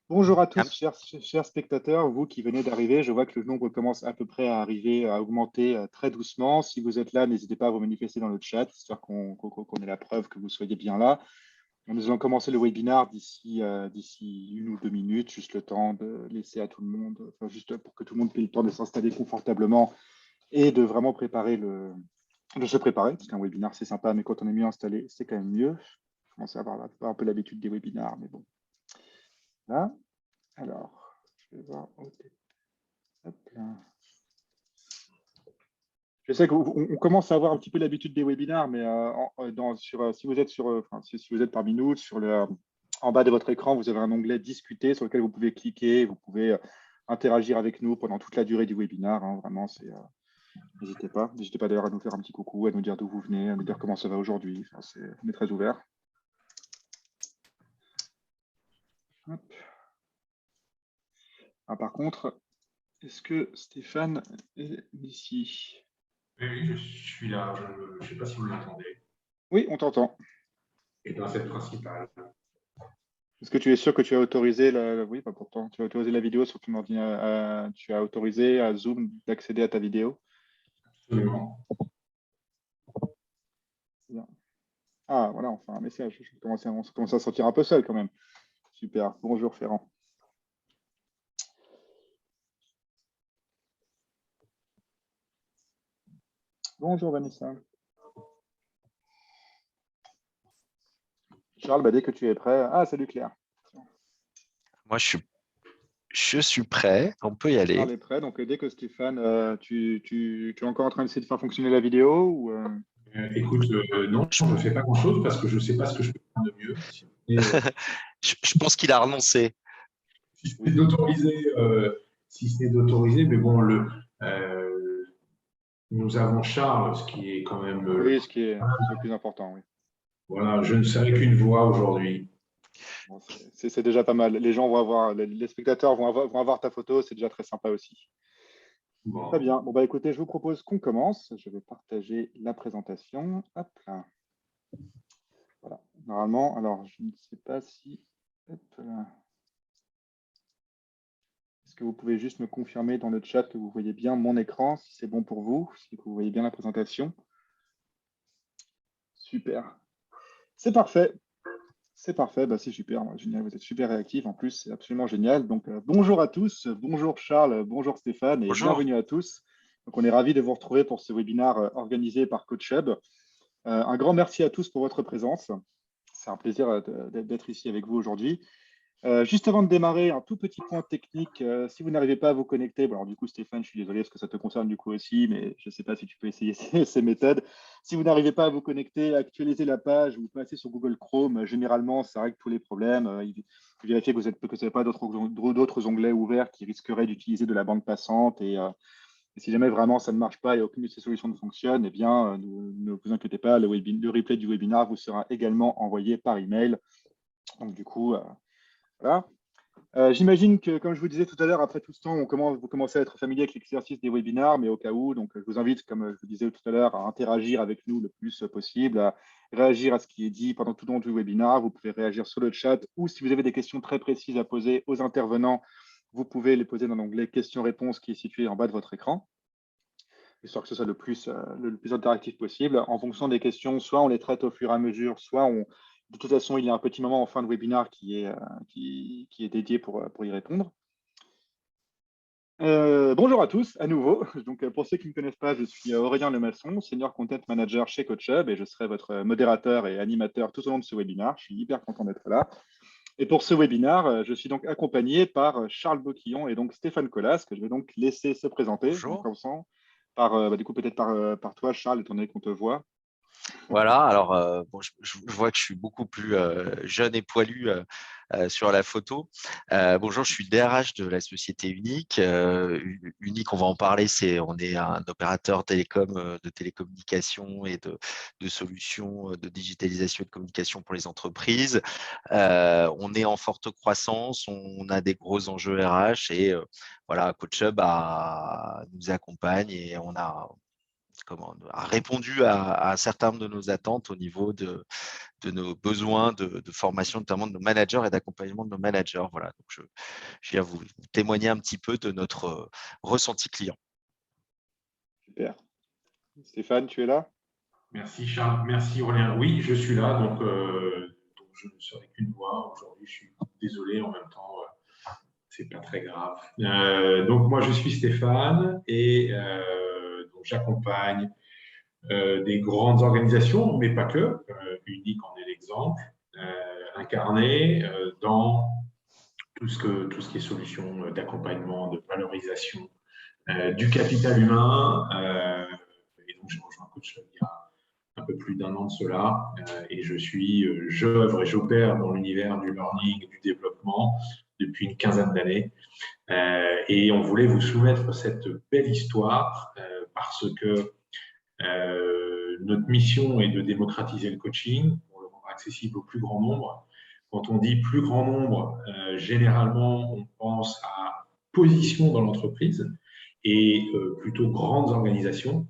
Bonjour à tous, Ah, chers spectateurs, vous qui venez d'arriver. Je vois que le nombre commence à peu près à arriver, à augmenter très doucement. Si vous êtes là, n'hésitez pas à vous manifester dans le chat, histoire qu'on ait la preuve que vous soyez bien là. Nous allons commencer le webinaire d'ici 1 ou 2 minutes, juste le temps de laisser à tout le monde, enfin, juste pour que tout le monde ait le temps de s'installer confortablement et de vraiment de se préparer, parce qu'un webinaire c'est sympa, mais quand on est mieux installé, c'est quand même mieux. Je commence à avoir un peu l'habitude des webinaires, mais bon. Là. Alors, je vais voir. Ok. Hop là. Je sais qu'on commence à avoir un petit peu l'habitude des webinaires, mais si vous êtes si vous êtes parmi nous, en bas de votre écran, vous avez un onglet Discuter sur lequel vous pouvez cliquer, vous pouvez interagir avec nous pendant toute la durée du webinaire. Vraiment, n'hésitez pas d'ailleurs à nous faire un petit coucou, à nous dire d'où vous venez, à nous dire comment ça va aujourd'hui. On est très ouvert. Par contre, est-ce que Stéphane est ici? Oui, je suis là. Je ne sais pas si vous m'entendez. Oui, on t'entend. Et dans cette principale. Est-ce que tu es sûr que tu as autorisé Oui, pas pourtant. Tu as autorisé la vidéo sur ton ordinateur. Tu as autorisé à Zoom d'accéder à ta vidéo. Absolument. Bien. Ah, voilà, enfin un message. On commence à se sentir un peu seul quand même. Super. Bonjour Ferrand. Bonjour Vanessa. Charles, dès que tu es prêt. Ah, salut Claire. moi, je suis prêt. On peut y aller. Charles est prêt. Donc, dès que Stéphane, tu es encore en train d'essayer de faire fonctionner la vidéo ou Écoute, non, je ne fais pas grand-chose parce que je ne sais pas ce que je peux faire de mieux. Je pense qu'il a renoncé. Si c'est d'autoriser, mais bon, nous avons Charles, ce qui est quand même Oui, ce qui est le plus important, oui. Voilà, je ne serai qu'une voix aujourd'hui. Bon, c'est déjà pas mal. Les gens vont avoir, les spectateurs vont avoir ta photo, c'est déjà très sympa aussi. Très Bon. bien. Bon, écoutez, je vous propose qu'on commence. Je vais partager la présentation. Hop là. Voilà. Normalement, alors, je ne sais pas si. Hop là. Est-ce que vous pouvez juste me confirmer dans le chat que vous voyez bien mon écran, si c'est bon pour vous, si vous voyez bien la présentation? Super. C'est parfait. C'est parfait, c'est super, génial, vous êtes super réactifs en plus, c'est absolument génial. Donc bonjour à tous, bonjour Charles, bonjour Stéphane et Bonjour. bienvenue à tous. Donc on est ravis de vous retrouver pour ce webinaire organisé par CoachHub. Un grand merci à tous pour votre présence. C'est un plaisir d'être ici avec vous aujourd'hui. Juste avant de démarrer, un tout petit point technique. Si vous n'arrivez pas à vous connecter, bon, alors du coup, Stéphane, je suis désolé parce que ça te concerne du coup aussi, mais je ne sais pas si tu peux essayer ces méthodes. Si vous n'arrivez pas à vous connecter, actualisez la page, vous passez sur Google Chrome. Généralement, ça règle tous les problèmes. Vérifiez que vous n'avez pas d'autres onglets ouverts qui risqueraient d'utiliser de la bande passante. Et si jamais vraiment ça ne marche pas et aucune de ces solutions ne fonctionne, eh bien, ne vous inquiétez pas, le replay du webinaire vous sera également envoyé par email. Donc, du coup, voilà. J'imagine que, comme je vous disais tout à l'heure, après tout ce temps, vous commencez à être familier avec l'exercice des webinaires, mais au cas où, donc je vous invite, comme je vous disais tout à l'heure, à interagir avec nous le plus possible, à réagir à ce qui est dit pendant tout le long du webinaire. Vous pouvez réagir sur le chat ou si vous avez des questions très précises à poser aux intervenants, vous pouvez les poser dans l'onglet questions-réponses qui est situé en bas de votre écran, histoire que ce soit le plus interactif possible. En fonction des questions, soit on les traite au fur et à mesure, de toute façon, il y a un petit moment en fin de webinaire qui est dédié pour y répondre. Bonjour à tous, à nouveau. Donc, pour ceux qui ne me connaissent pas, je suis Aurélien Lemasson, Senior Content Manager chez CoachHub et je serai votre modérateur et animateur tout au long de ce webinaire. Je suis hyper content d'être là. Et pour ce webinaire, je suis donc accompagné par Charles Boquillon et donc Stéphane Collas, que je vais donc laisser se présenter. Bonjour. En commençant du coup, peut-être par toi, Charles, étant donné qu'on te voit. Voilà, alors bon, je vois que je suis beaucoup plus jeune et poilu sur la photo. Bonjour, je suis le DRH de la société Unique. Unique, on va en parler, on est un opérateur télécom de télécommunications et de solutions de digitalisation et de communication pour les entreprises. On est en forte croissance, on a des gros enjeux RH et voilà, CoachHub nous accompagne et on a a répondu à un certain nombre de nos attentes au niveau de nos besoins de formation, notamment de nos managers et d'accompagnement de nos managers. Voilà, donc je viens vous témoigner un petit peu de notre ressenti client. Super. Stéphane, tu es là? Merci Charles, merci Aurélien. Oui, je suis là, donc je ne serai qu'une voix. Aujourd'hui, je suis désolé, en même temps, c'est pas très grave. Donc moi, je suis Stéphane et donc j'accompagne des grandes organisations, mais pas que. Unique en est l'exemple, incarné dans tout ce qui est solution d'accompagnement, de valorisation du capital humain. Et donc, j'ai rejoint Coach il y a un peu plus d'un an de cela, et j'œuvre et j'opère dans l'univers du learning et du développement depuis une quinzaine d'années. Et on voulait vous soumettre cette belle histoire parce que notre mission est de démocratiser le coaching pour le rendre accessible au plus grand nombre. Quand on dit plus grand nombre, généralement, on pense à position dans l'entreprise et plutôt grandes organisations.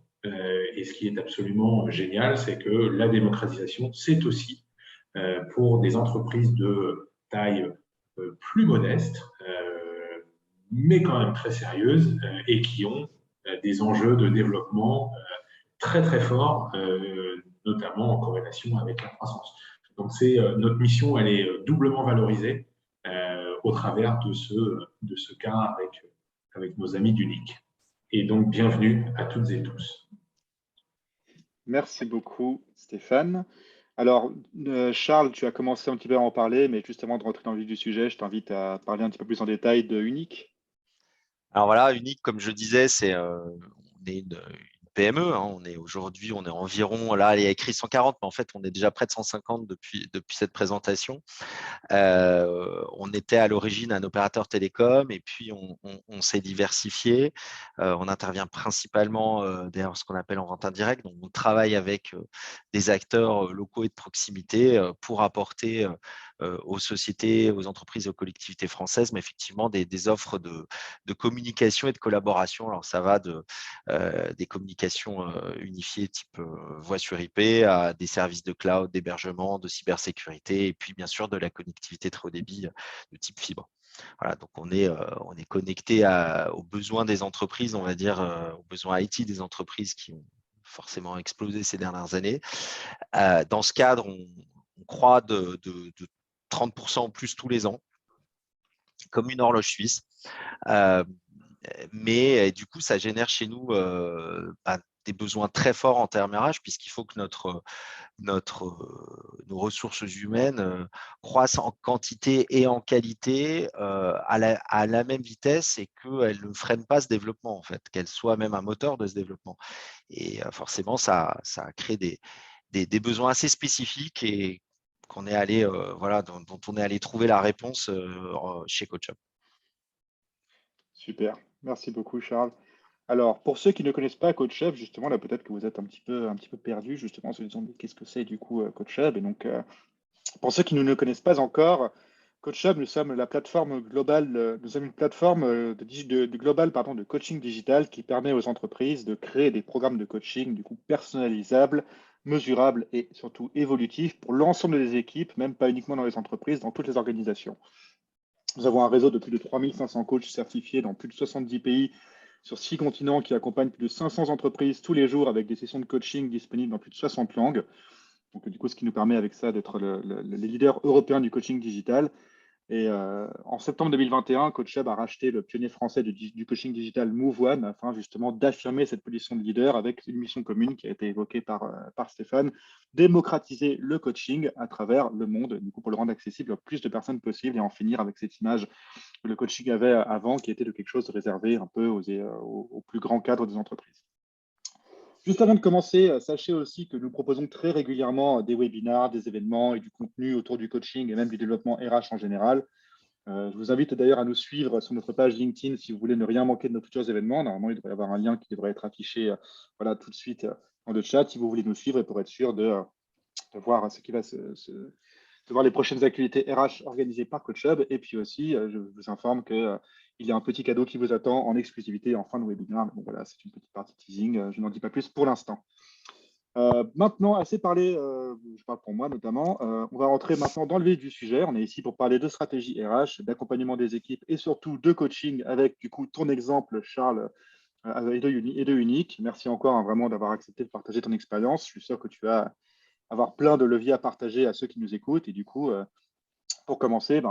Et ce qui est absolument génial, c'est que la démocratisation, c'est aussi pour des entreprises de taille plus modeste, mais quand même très sérieuses et qui ont des enjeux de développement très très forts, notamment en corrélation avec la croissance. Donc notre mission, elle est doublement valorisée au travers de ce cas avec nos amis d'Unique. Et donc, bienvenue à toutes et tous. Merci beaucoup, Stéphane. Alors, Charles, tu as commencé un petit peu à en parler, mais juste avant de rentrer dans le vif du sujet, je t'invite à parler un petit peu plus en détail de Unique. Alors voilà, Unique, comme je disais, on est une PME. Hein. Aujourd'hui, on est environ, là, il y a écrit 140, mais en fait, on est déjà près de 150 depuis cette présentation. On était à l'origine un opérateur télécom et puis on s'est diversifié. On intervient principalement derrière ce qu'on appelle en vente indirecte. Donc, on travaille avec des acteurs locaux et de proximité pour apporter aux sociétés, aux entreprises et aux collectivités françaises, mais effectivement des offres de communication et de collaboration. Alors, ça va des communications unifiées type voix sur IP à des services de cloud, d'hébergement, de cybersécurité et puis bien sûr de la connectivité très haut débit de type fibre. Voilà, donc on est connecté aux besoins des entreprises, on va dire, aux besoins IT des entreprises qui ont forcément explosé ces dernières années. Dans ce cadre, on croît de 30% en plus tous les ans, comme une horloge suisse. Mais du coup, ça génère chez nous des besoins très forts en termes RH, puisqu'il faut que nos ressources humaines croissent en quantité et en qualité à la même vitesse et qu'elles ne freinent pas ce développement, en fait, qu'elles soient même un moteur de ce développement. Et forcément, ça crée des besoins assez spécifiques et dont on est allé trouver la réponse chez CoachUp. Super, merci beaucoup, Charles. Alors, pour ceux qui ne connaissent pas CoachUp, justement, là, peut-être que vous êtes un petit peu perdu, justement, en se disant, mais qu'est-ce que c'est, du coup, CoachUp? Et donc, pour ceux qui ne nous connaissent pas encore, CoachUp, nous sommes la plateforme globale, nous sommes une plateforme de coaching digital qui permet aux entreprises de créer des programmes de coaching, du coup, personnalisables, mesurables et surtout évolutifs pour l'ensemble des équipes, même pas uniquement dans les entreprises, dans toutes les organisations. Nous avons un réseau de plus de 3500 coachs certifiés dans plus de 70 pays sur 6 continents qui accompagnent plus de 500 entreprises tous les jours avec des sessions de coaching disponibles dans plus de 60 langues. Donc, du coup, ce qui nous permet avec ça d'être les leaders européens du coaching digital. Et en septembre 2021, CoachUp a racheté le pionnier français du coaching digital MoveOne afin justement d'affirmer cette position de leader avec une mission commune qui a été évoquée par Stéphane, démocratiser le coaching à travers le monde, du coup pour le rendre accessible à plus de personnes possible et en finir avec cette image que le coaching avait avant qui était de quelque chose réservé un peu aux plus grands cadres des entreprises. Juste avant de commencer, sachez aussi que nous proposons très régulièrement des webinars, des événements et du contenu autour du coaching et même du développement RH en général. Je vous invite d'ailleurs à nous suivre sur notre page LinkedIn si vous voulez ne rien manquer de nos futurs événements. Normalement, il devrait y avoir un lien qui devrait être affiché voilà, tout de suite dans le chat si vous voulez nous suivre et pour être sûr de voir ce qui va de voir les prochaines activités RH organisées par CoachHub. Et puis aussi, je vous informe qu'il y a un petit cadeau qui vous attend en exclusivité en fin de webinaire. Bon, voilà, c'est une petite partie teasing. Je n'en dis pas plus pour l'instant. Maintenant, assez parlé, je parle pour moi notamment, on va rentrer maintenant dans le vif du sujet. On est ici pour parler de stratégie RH, d'accompagnement des équipes et surtout de coaching avec du coup ton exemple, Charles, et de Unique. Merci encore hein, vraiment d'avoir accepté de partager ton expérience. Je suis sûr que tu vas avoir plein de leviers à partager à ceux qui nous écoutent. Et du coup, pour commencer,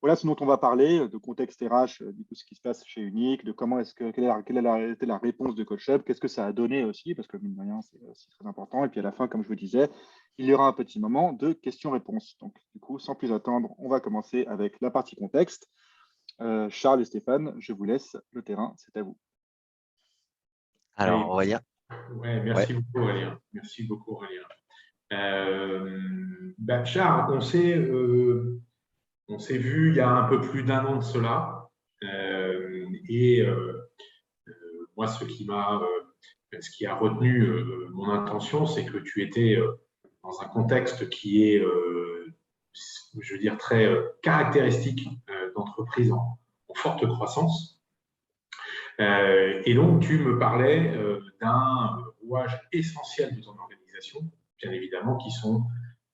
voilà ce dont on va parler, de contexte RH, du coup, ce qui se passe chez Unique, de comment quelle était la réponse de CoachHub, qu'est-ce que ça a donné aussi, parce que mine de rien, c'est aussi très important. Et puis à la fin, comme je vous disais, il y aura un petit moment de questions-réponses. Donc, du coup, sans plus attendre, on va commencer avec la partie contexte. Charles et Stéphane, je vous laisse le terrain, c'est à vous. Alors, Aurélien. Ouais, merci beaucoup, Aurélien. Merci beaucoup, Aurélien. Charles, on s'est vu il y a un peu plus d'un an de cela. Moi, ce qui a retenu mon intention, c'est que tu étais dans un contexte qui est, je veux dire, très caractéristique d'entreprise en forte croissance. Et donc, tu me parlais d'un rouage essentiel de ton organisation, bien évidemment, qui sont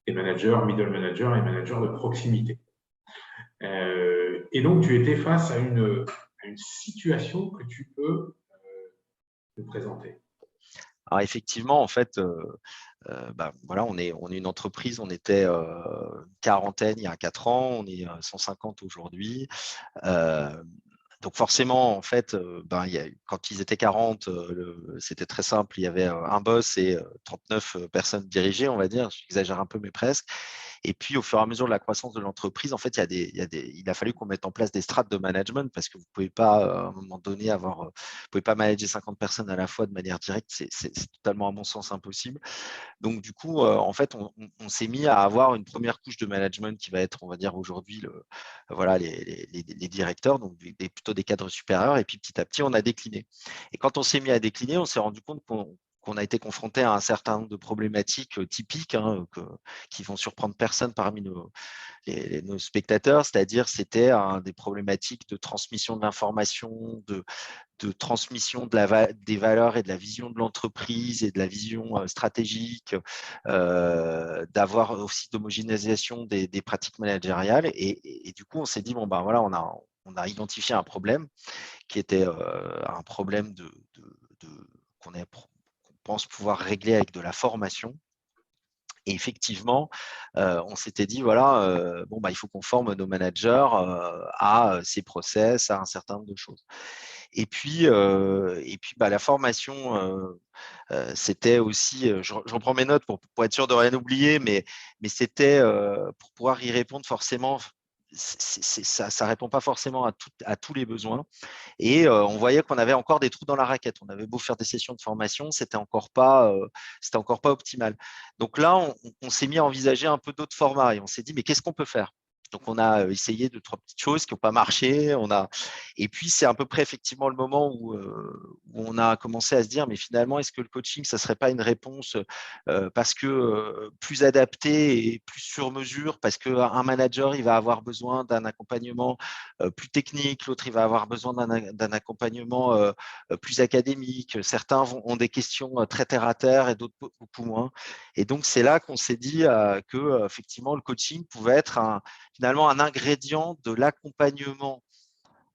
les managers, middle managers et managers de proximité. Et donc, tu étais face à une situation que tu peux nous présenter. Alors effectivement, en fait, voilà, on est une entreprise, on était une quarantaine il y a 4 ans, on est 150 aujourd'hui. Donc forcément, en fait, quand ils étaient 40, c'était très simple. Il y avait un boss et 39 personnes dirigées, on va dire. J'exagère un peu, mais presque. Et puis, au fur et à mesure de la croissance de l'entreprise, en fait, il a fallu qu'on mette en place des strates de management parce que vous ne pouvez pas, à un moment donné, vous pouvez pas manager 50 personnes à la fois de manière directe. C'est totalement, à mon sens, impossible. Donc, du coup, en fait, on s'est mis à avoir une première couche de management qui va être, on va dire, aujourd'hui, voilà, les directeurs, donc plutôt des cadres supérieurs. Et puis, petit à petit, on a décliné. Et quand on s'est mis à décliner, on s'est rendu compte qu'on a été confronté à un certain nombre de problématiques typiques qui vont surprendre personne parmi nos spectateurs, c'est-à-dire c'était des problématiques de transmission de l'information, de transmission des valeurs et de la vision de l'entreprise et de la vision stratégique, d'avoir aussi d'homogénéisation des pratiques managériales. Et du coup, on s'est dit, bon, ben voilà, on a identifié un problème qui était un problème qu'on pense pouvoir régler avec de la formation. Et effectivement, on s'était dit, voilà, il faut qu'on forme nos managers à ces process, à un certain nombre de choses. Et puis la formation, c'était aussi, je reprends mes notes pour être sûr de rien oublier, mais c'était pour pouvoir y répondre forcément. Ça ne répond pas forcément à tous les besoins. Et on voyait qu'on avait encore des trous dans la raquette. On avait beau faire des sessions de formation, c'était encore pas optimal. Donc là, on s'est mis à envisager un peu d'autres formats et on s'est dit, mais qu'est-ce qu'on peut faire? Donc, on a essayé 2-3 petites choses qui n'ont pas marché. Et puis, c'est à peu près effectivement le moment où on a commencé à se dire, mais finalement, est-ce que le coaching, ça ne serait pas une réponse parce que plus adaptée et plus sur mesure, parce qu'un manager, il va avoir besoin d'un accompagnement plus technique, l'autre, il va avoir besoin d'un accompagnement plus académique. Certains ont des questions très terre-à-terre et d'autres beaucoup moins. Et donc, c'est là qu'on s'est dit que effectivement, le coaching pouvait être finalement un ingrédient de l'accompagnement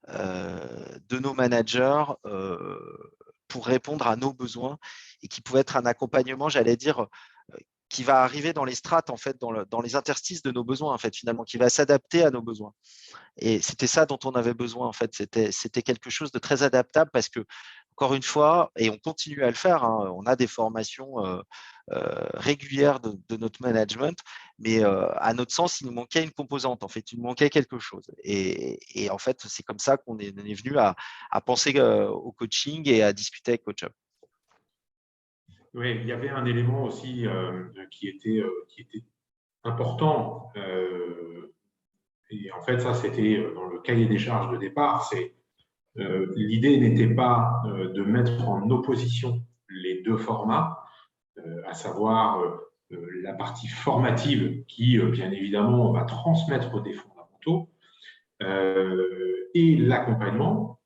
de nos managers pour répondre à nos besoins et qui pouvait être un accompagnement, j'allais dire, qui va arriver dans les strates, en fait, dans les interstices de nos besoins, en fait, finalement, qui va s'adapter à nos besoins. Et c'était ça dont on avait besoin, en fait. C'était quelque chose de très adaptable parce que, encore une fois, et on continue à le faire, on a des formations régulières de notre management, mais à notre sens, il nous manquait une composante, en fait, il nous manquait quelque chose. Et en fait, c'est comme ça qu'on est venu à penser au coaching et à discuter avec CoachHub. Oui, il y avait un élément aussi qui était important. Et en fait, ça, c'était dans le cahier des charges de départ. L'idée n'était pas de mettre en opposition les deux formats, à savoir la partie formative qui, bien évidemment, va transmettre des fondamentaux, et l'accompagnement,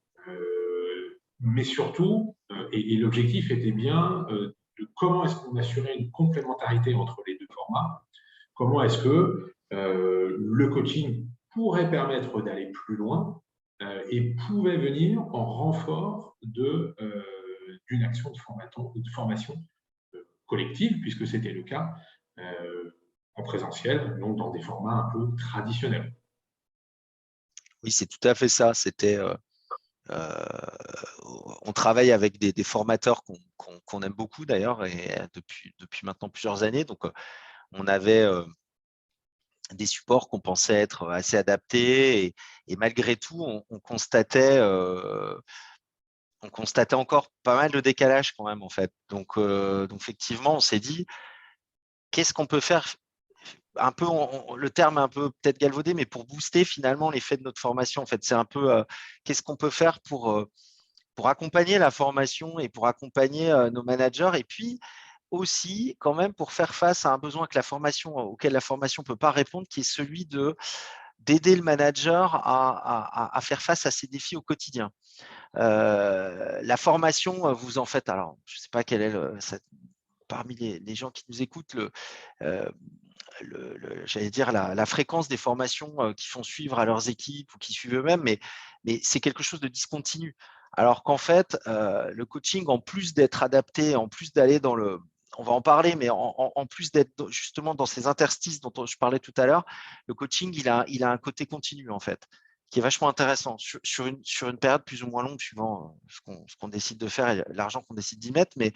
mais surtout, et l'objectif était bien de comment est-ce qu'on assurait une complémentarité entre les deux formats, comment est-ce que le coaching pourrait permettre d'aller plus loin et pouvait venir en renfort d'une action de formation collective, puisque c'était le cas en présentiel, donc dans des formats un peu traditionnels. Oui, c'est tout à fait ça. On travaille avec des formateurs qu'on aime beaucoup d'ailleurs, et depuis maintenant plusieurs années. Donc, on avait des supports qu'on pensait être assez adaptés, et malgré tout, on constatait encore pas mal de décalage quand même en fait. Donc effectivement, on s'est dit, qu'est-ce qu'on peut faire un peu, le terme est un peu peut-être galvaudé, mais pour booster finalement l'effet de notre formation. En fait, c'est un peu qu'est-ce qu'on peut faire pour accompagner la formation et pour accompagner nos managers, et puis aussi quand même pour faire face à un besoin auquel la formation ne peut pas répondre, qui est celui d'aider le manager à faire face à ses défis au quotidien. La formation, vous en faites, alors je ne sais pas quel est parmi les gens qui nous écoutent, j'allais dire la fréquence des formations qu'ils font suivre à leurs équipes ou qui suivent eux-mêmes, mais c'est quelque chose de discontinu. Alors qu'en fait, le coaching, en plus d'être adapté, en plus d'aller on va en parler, mais en plus d'être justement dans ces interstices dont je parlais tout à l'heure, le coaching, il a un côté continu en fait, qui est vachement intéressant sur une période plus ou moins longue, suivant ce qu'on décide de faire et l'argent qu'on décide d'y mettre. Mais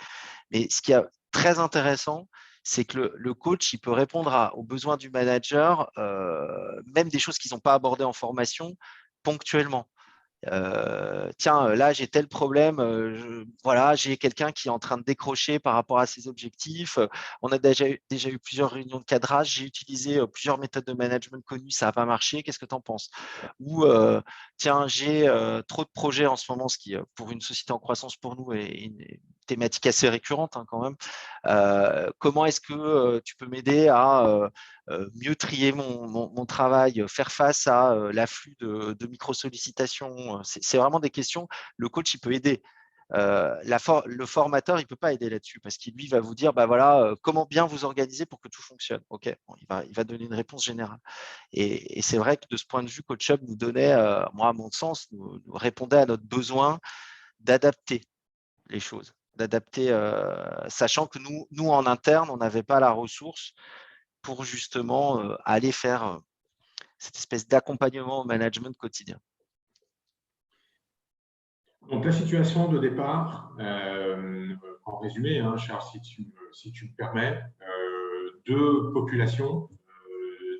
ce qui est très intéressant, c'est que le coach, il peut répondre aux besoins du manager, même des choses qu'ils n'ont pas abordées en formation, ponctuellement. Tiens, là, j'ai tel problème, voilà, j'ai quelqu'un qui est en train de décrocher par rapport à ses objectifs. On a déjà eu plusieurs réunions de cadrage, j'ai utilisé plusieurs méthodes de management connues, ça n'a pas marché, qu'est-ce que tu en penses? Ou, tiens, j'ai trop de projets en ce moment, ce qui, pour une société en croissance pour nous, est une thématique assez récurrente hein, quand même. Comment est-ce que tu peux m'aider à mieux trier mon travail, faire face à l'afflux de micro-sollicitations? C'est vraiment des questions. Le coach, il peut aider. Le formateur, il ne peut pas aider là-dessus parce qu'il lui va vous dire bah voilà, comment bien vous organiser pour que tout fonctionne. Ok, bon, il va donner une réponse générale. Et c'est vrai que de ce point de vue, CoachHub nous donnait, moi à mon sens, nous répondait à notre besoin d'adapter les choses, sachant que nous en interne, on n'avait pas la ressource pour justement aller faire cette espèce d'accompagnement au management quotidien. Donc, la situation de départ, en résumé, hein, Charles, si tu me permets, deux populations,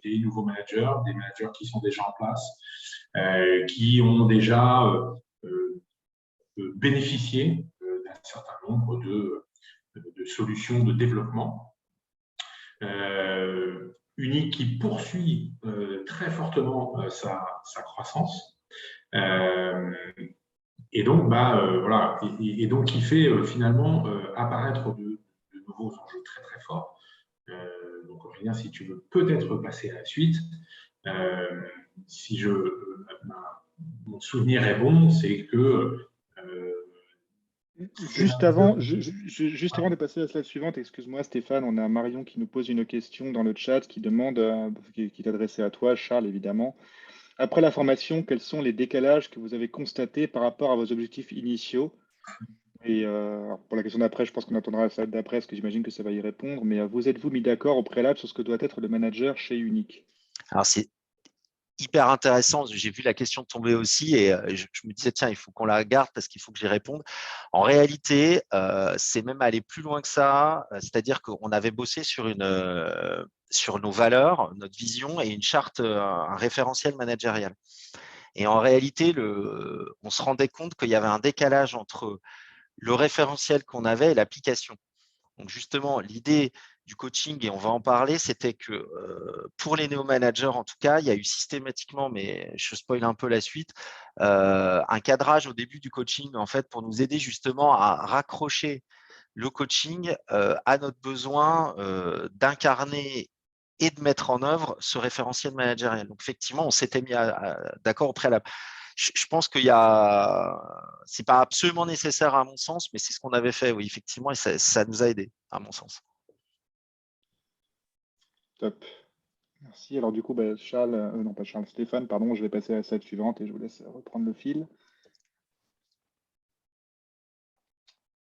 des nouveaux managers, des managers qui sont déjà en place, qui ont déjà bénéficié d'un certain nombre de solutions de développement. Unique qui poursuit très fortement sa croissance. Et donc, voilà, et donc, qui fait finalement apparaître de nouveaux enjeux très, très forts. Donc, Aurélien, si tu veux peut-être passer à la suite, si mon souvenir est bon, c'est que… Juste avant de passer à la slide suivante, excuse-moi Stéphane, on a Marion qui nous pose une question dans le chat qui demande, qui est adressée à toi, Charles, évidemment. Après la formation, quels sont les décalages que vous avez constatés par rapport à vos objectifs initiaux? Et pour la question d'après, je pense qu'on attendra la slide d'après, parce que j'imagine que ça va y répondre. Mais vous êtes-vous mis d'accord au préalable sur ce que doit être le manager chez Unique? Alors, c'est hyper intéressant. J'ai vu la question tomber aussi et je me disais, tiens, il faut qu'on la garde parce qu'il faut que j'y réponde. En réalité, c'est même aller plus loin que ça. C'est-à-dire qu'on avait bossé sur nos valeurs, notre vision et une charte, un référentiel managérial. Et en réalité, on se rendait compte qu'il y avait un décalage entre le référentiel qu'on avait et l'application. Donc justement, l'idée du coaching, et on va en parler, c'était que pour les néo-managers, en tout cas, il y a eu systématiquement, mais je spoil un peu la suite, un cadrage au début du coaching, en fait, pour nous aider justement à raccrocher le coaching a notre besoin d'incarner et de mettre en œuvre ce référentiel managérial. Donc, effectivement, on s'était mis d'accord au préalable. Je pense qu'il y a, c'est pas absolument nécessaire à mon sens, mais c'est ce qu'on avait fait, oui, effectivement, et ça nous a aidé, à mon sens. Top. Merci. Alors du coup, Charles, non pas Charles, Stéphane, pardon, je vais passer à la slide suivante et je vous laisse reprendre le fil.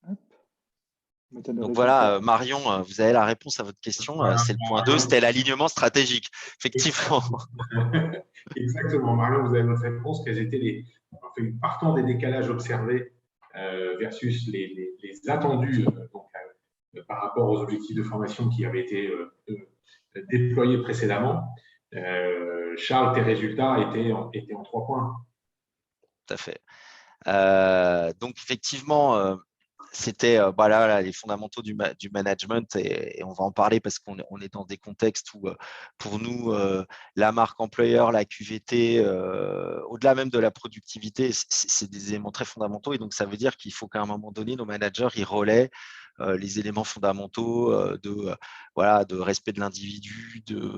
Hop. Donc voilà, Marion, vous avez la réponse à votre question. Voilà. C'est le point 2, c'était l'alignement stratégique. Effectivement. Exactement. Marion, vous avez votre réponse. Quels étaient partant des décalages observés versus les attendus par rapport aux objectifs de formation qui avaient été déployés précédemment. Charles, tes résultats étaient en 3 points. Tout à fait. Donc effectivement, c'était les fondamentaux du management et on va en parler parce qu'on est dans des contextes où pour nous, la marque employeur, la QVT, au-delà même de la productivité, c'est des éléments très fondamentaux et donc ça veut dire qu'il faut qu'à un moment donné, nos managers, ils relaient les éléments fondamentaux de respect de l'individu, de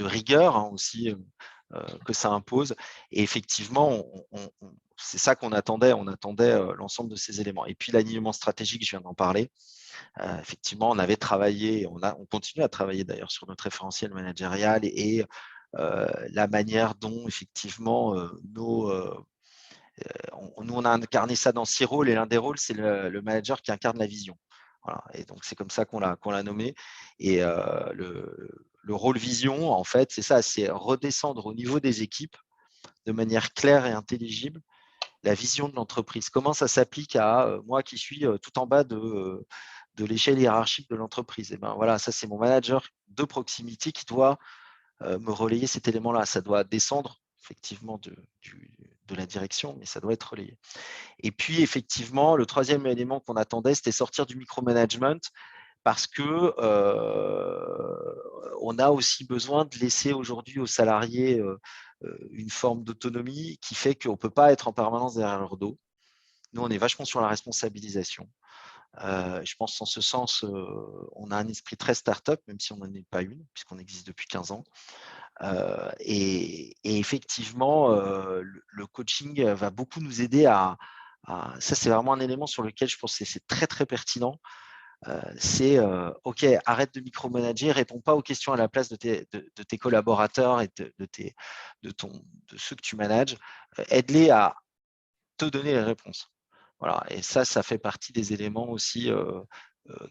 rigueur aussi que ça impose. Et effectivement, c'est ça qu'on attendait. On attendait l'ensemble de ces éléments. Et puis l'alignement stratégique, je viens d'en parler. Effectivement, on avait travaillé, on continue à travailler d'ailleurs sur notre référentiel managérial et la manière dont effectivement nous on a incarné ça dans 6 rôles et l'un des rôles, c'est le manager qui incarne la vision. Voilà. Et donc, c'est comme ça qu'on l'a nommé. Et le rôle vision, en fait, c'est ça, c'est redescendre au niveau des équipes de manière claire et intelligible la vision de l'entreprise. Comment ça s'applique à moi qui suis tout en bas de l'échelle hiérarchique de l'entreprise. Et ben voilà, ça, c'est mon manager de proximité qui doit me relayer cet élément-là. Ça doit descendre effectivement de la direction, mais ça doit être relayé. Et puis, effectivement, le troisième élément qu'on attendait, c'était sortir du micromanagement parce que on a aussi besoin de laisser aujourd'hui aux salariés une forme d'autonomie qui fait qu'on ne peut pas être en permanence derrière leur dos. Nous, on est vachement sur la responsabilisation. Je pense en ce sens, on a un esprit très start-up, même si on n'en est pas une, puisqu'on existe depuis 15 ans. Et effectivement, le coaching va beaucoup nous aider ça, c'est vraiment un élément sur lequel je pense que c'est très, très pertinent. C'est OK, arrête de micromanager, réponds pas aux questions à la place de tes collaborateurs et de ceux que tu manages. Aide-les à te donner les réponses. Voilà. Et ça fait partie des éléments aussi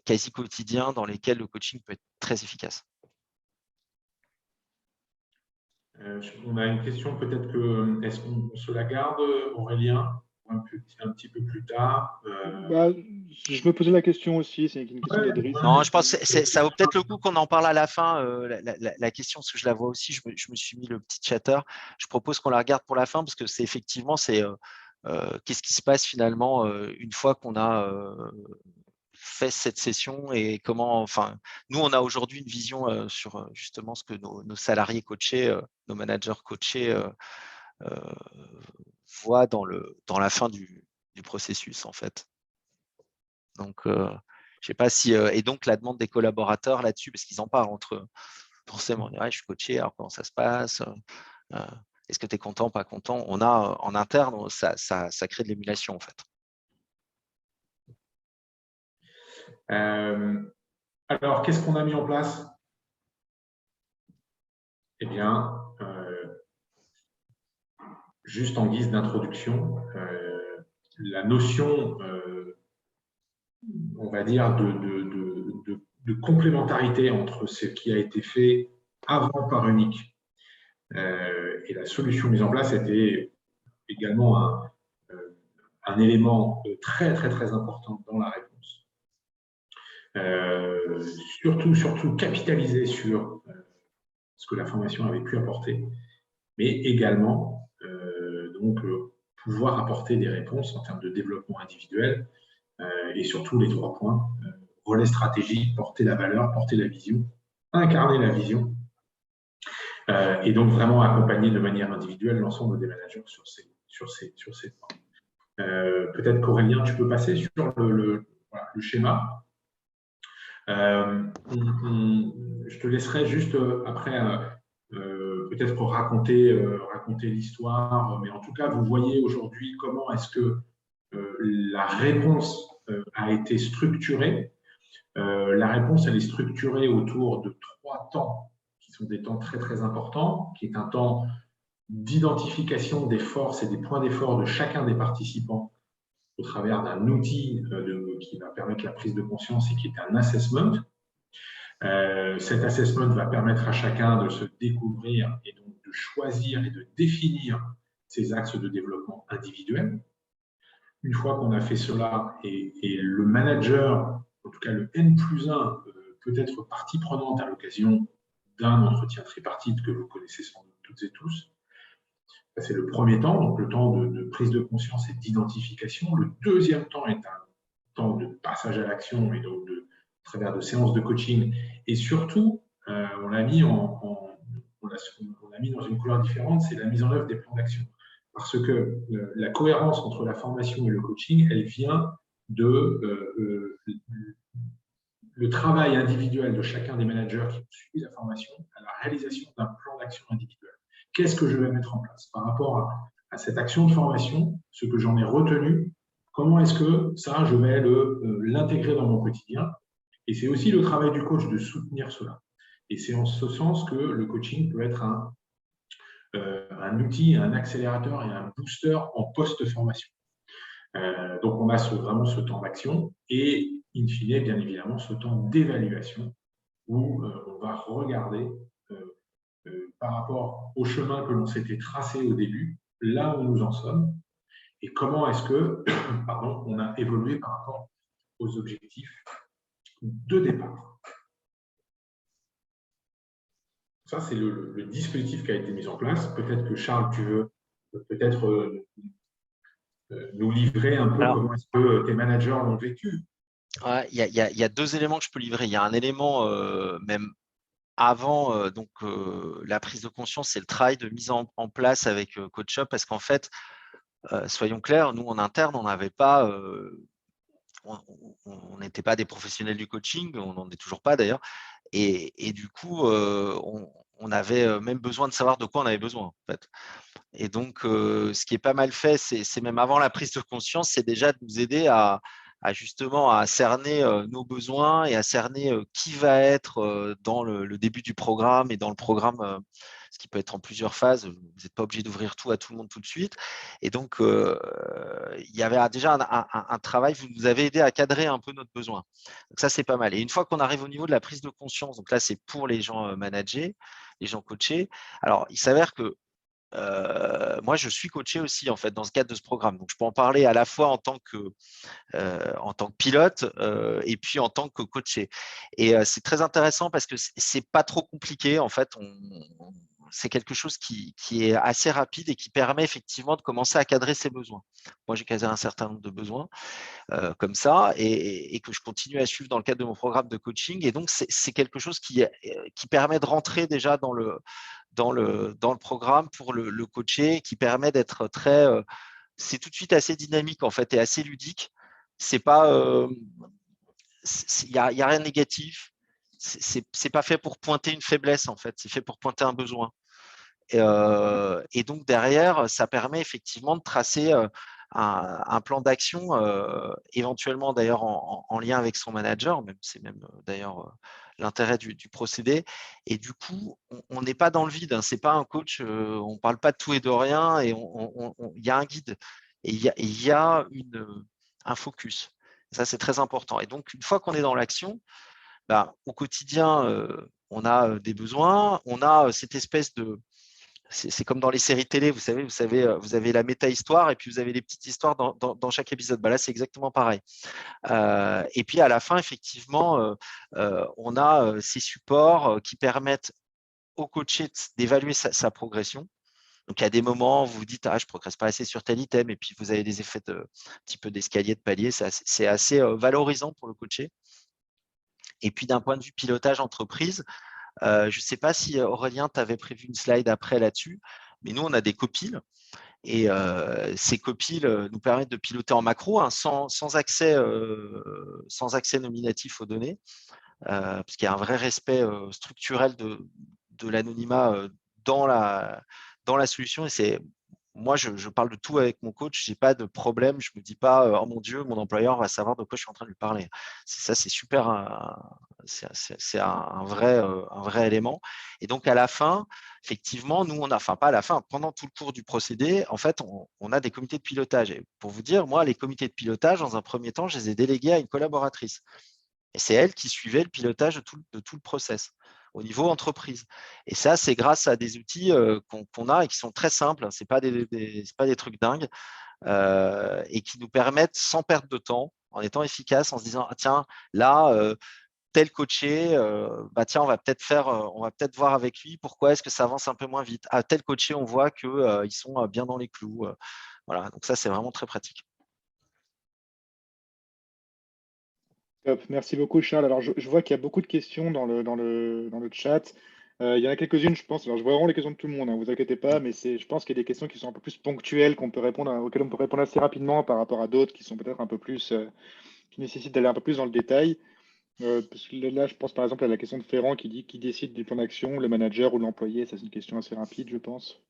quasi quotidiens dans lesquels le coaching peut être très efficace. On a une question, peut-être que est-ce qu'on se la garde, Aurélien, un petit peu plus tard je me posais la question aussi, c'est une question d'Edriss. Non, je pense que ça vaut peut-être le coup qu'on en parle à la fin. La question, parce que je la vois aussi, je me suis mis le petit chatter. Je propose qu'on la regarde pour la fin parce que c'est effectivement, qu'est-ce qui se passe finalement une fois qu'on a fait cette session et comment, enfin, nous, on a aujourd'hui une vision sur justement ce que nos salariés coachés, nos managers coachés voient dans la fin du processus, en fait. Donc, je ne sais pas si… et donc, la demande des collaborateurs là-dessus, parce qu'ils en parlent entre eux, forcément, je suis coaché, alors comment ça se passe est-ce que tu es content, pas content? On a en interne, ça crée de l'émulation, en fait. Alors, qu'est-ce qu'on a mis en place? Eh bien, juste en guise d'introduction, la notion, on va dire, de complémentarité entre ce qui a été fait avant par Unique et la solution mise en place était également un élément très, très, très important dans la réponse. Surtout capitaliser sur ce que la formation avait pu apporter, mais également pouvoir apporter des réponses en termes de développement individuel et surtout les 3 points, relais stratégique, porter la valeur, porter la vision, incarner la vision et donc vraiment accompagner de manière individuelle l'ensemble des managers sur ces points. Peut-être qu'Aurélien, tu peux passer sur voilà, le schéma. Je te laisserai juste après peut-être raconter l'histoire, mais en tout cas, vous voyez aujourd'hui comment est-ce que la réponse a été structurée. La réponse, elle est structurée autour de 3 temps qui sont des temps très très importants, qui est un temps d'identification des forces et des points d'effort de chacun des participants au travers d'un outil qui va permettre la prise de conscience et qui est un assessment. Cet assessment va permettre à chacun de se découvrir et donc de choisir et de définir ses axes de développement individuel. Une fois qu'on a fait cela et le manager, en tout cas le N+1, peut être partie prenante à l'occasion d'un entretien tripartite que vous connaissez sans doute toutes et tous. C'est le premier temps, donc le temps de prise de conscience et d'identification. Le deuxième temps est un temps de passage à l'action et donc à travers de séances de coaching. Et surtout, on l'a mis dans une couleur différente, c'est la mise en œuvre des plans d'action. Parce que la cohérence entre la formation et le coaching, elle vient de le travail individuel de chacun des managers qui ont suivi la formation à la réalisation d'un plan d'action individuel. Qu'est-ce que je vais mettre en place par rapport à cette action de formation, ce que j'en ai retenu, comment est-ce que ça, je vais l'intégrer dans mon quotidien. Et c'est aussi le travail du coach de soutenir cela. Et c'est en ce sens que le coaching peut être un outil, un accélérateur et un booster en post-formation. Donc, on a vraiment ce temps d'action et, in fine, bien évidemment, ce temps d'évaluation où on va regarder par rapport au chemin que l'on s'était tracé au début, là où nous en sommes, et comment est-ce que on a évolué par rapport aux objectifs de départ. Ça, c'est le dispositif qui a été mis en place. Peut-être que Charles, tu veux peut-être nous livrer un peu comment est-ce que tes managers l'ont vécu. Il y a 2 éléments que je peux livrer. Il y a un élément même avant la prise de conscience, c'est le travail de mise en place avec CoachUp, parce qu'en fait, soyons clairs, nous en interne, on n'avait pas, on n'était pas des professionnels du coaching, on n'en est toujours pas d'ailleurs, et du coup, on avait même besoin de savoir de quoi on avait besoin en fait. Et donc, ce qui est pas mal fait, c'est même avant la prise de conscience, c'est déjà de nous aider justement à cerner nos besoins et à cerner qui va être dans le début du programme et dans le programme, ce qui peut être en plusieurs phases. Vous n'êtes pas obligé d'ouvrir tout à tout le monde tout de suite. Et donc, il y avait déjà un travail, vous nous avez aidé à cadrer un peu notre besoin. Donc ça, c'est pas mal. Et une fois qu'on arrive au niveau de la prise de conscience, donc là, c'est pour les gens managés, les gens coachés. Alors, il s'avère que moi, je suis coaché aussi en fait dans ce cadre de ce programme. Donc, je peux en parler à la fois en tant que pilote et puis en tant que coaché. Et c'est très intéressant parce que c'est pas trop compliqué en fait. C'est quelque chose qui est assez rapide et qui permet effectivement de commencer à cadrer ses besoins. Moi, j'ai cadré un certain nombre de besoins comme ça et que je continue à suivre dans le cadre de mon programme de coaching. Et donc, c'est quelque chose qui permet de rentrer déjà dans le programme pour le coacher, qui permet d'être très… c'est tout de suite assez dynamique en fait et assez ludique. C'est pas… il y a rien de négatif. C'est pas fait pour pointer une faiblesse en fait. C'est fait pour pointer un besoin. Et donc derrière, ça permet effectivement de tracer un plan d'action, éventuellement d'ailleurs en lien avec son manager, c'est même d'ailleurs l'intérêt du procédé. Et du coup, on n'est pas dans le vide, hein. C'est pas un coach, on ne parle pas de tout et de rien, et il y a un guide et il y a un focus. Ça, c'est très important. Et donc, une fois qu'on est dans l'action, au quotidien, on a des besoins, on a cette espèce de… C'est comme dans les séries télé, vous avez la méta-histoire et puis vous avez les petites histoires dans chaque épisode. Là, c'est exactement pareil. Et puis à la fin, effectivement, on a ces supports qui permettent au coaché d'évaluer sa progression. Donc, il y a des moments où vous vous dites « Ah, je ne progresse pas assez sur tel item » et puis vous avez des effets un petit peu d'escalier, de palier. C'est assez valorisant pour le coaché. Et puis, d'un point de vue pilotage entreprise, je ne sais pas si Aurélien, tu avais prévu une slide après là-dessus, Mais nous, on a des copiles. Et ces copiles nous permettent de piloter en macro, hein, sans accès nominatif aux données, parce qu'il y a un vrai respect structurel de l'anonymat dans la solution. Et moi, je parle de tout avec mon coach, je n'ai pas de problème, je ne me dis pas « Oh mon Dieu, mon employeur va savoir de quoi je suis en train de lui parler ». Ça, c'est super, c'est un vrai élément. Et donc, à la fin, effectivement, nous, pas à la fin, pendant tout le cours du procédé, en fait, on a des comités de pilotage. Et pour vous dire, moi, les comités de pilotage, dans un premier temps, je les ai délégués à une collaboratrice. Et c'est elle qui suivait le pilotage de tout le process au niveau entreprise. Et ça, c'est grâce à des outils qu'on a et qui sont très simples. Ce n'est pas des trucs dingues et qui nous permettent, sans perdre de temps, en étant efficaces, en se disant « Ah, tiens, là, tel coaché, tiens, on va peut-être voir avec lui pourquoi est-ce que ça avance un peu moins vite. À tel coaché, on voit qu'ils sont bien dans les clous. » Voilà, donc ça, c'est vraiment très pratique. Top. Merci beaucoup, Charles. Alors, je vois qu'il y a beaucoup de questions dans le chat. Il y en a quelques-unes, je pense. Alors, je vois vraiment les questions de tout le monde, hein, vous inquiétez pas, mais je pense qu'il y a des questions qui sont un peu plus ponctuelles, auxquelles on peut répondre assez rapidement par rapport à d'autres qui sont peut-être un peu plus, qui nécessitent d'aller un peu plus dans le détail. Parce que là, je pense par exemple à la question de Ferrand qui dit qui décide du plan d'action, le manager ou l'employé. Ça, c'est une question assez rapide, je pense.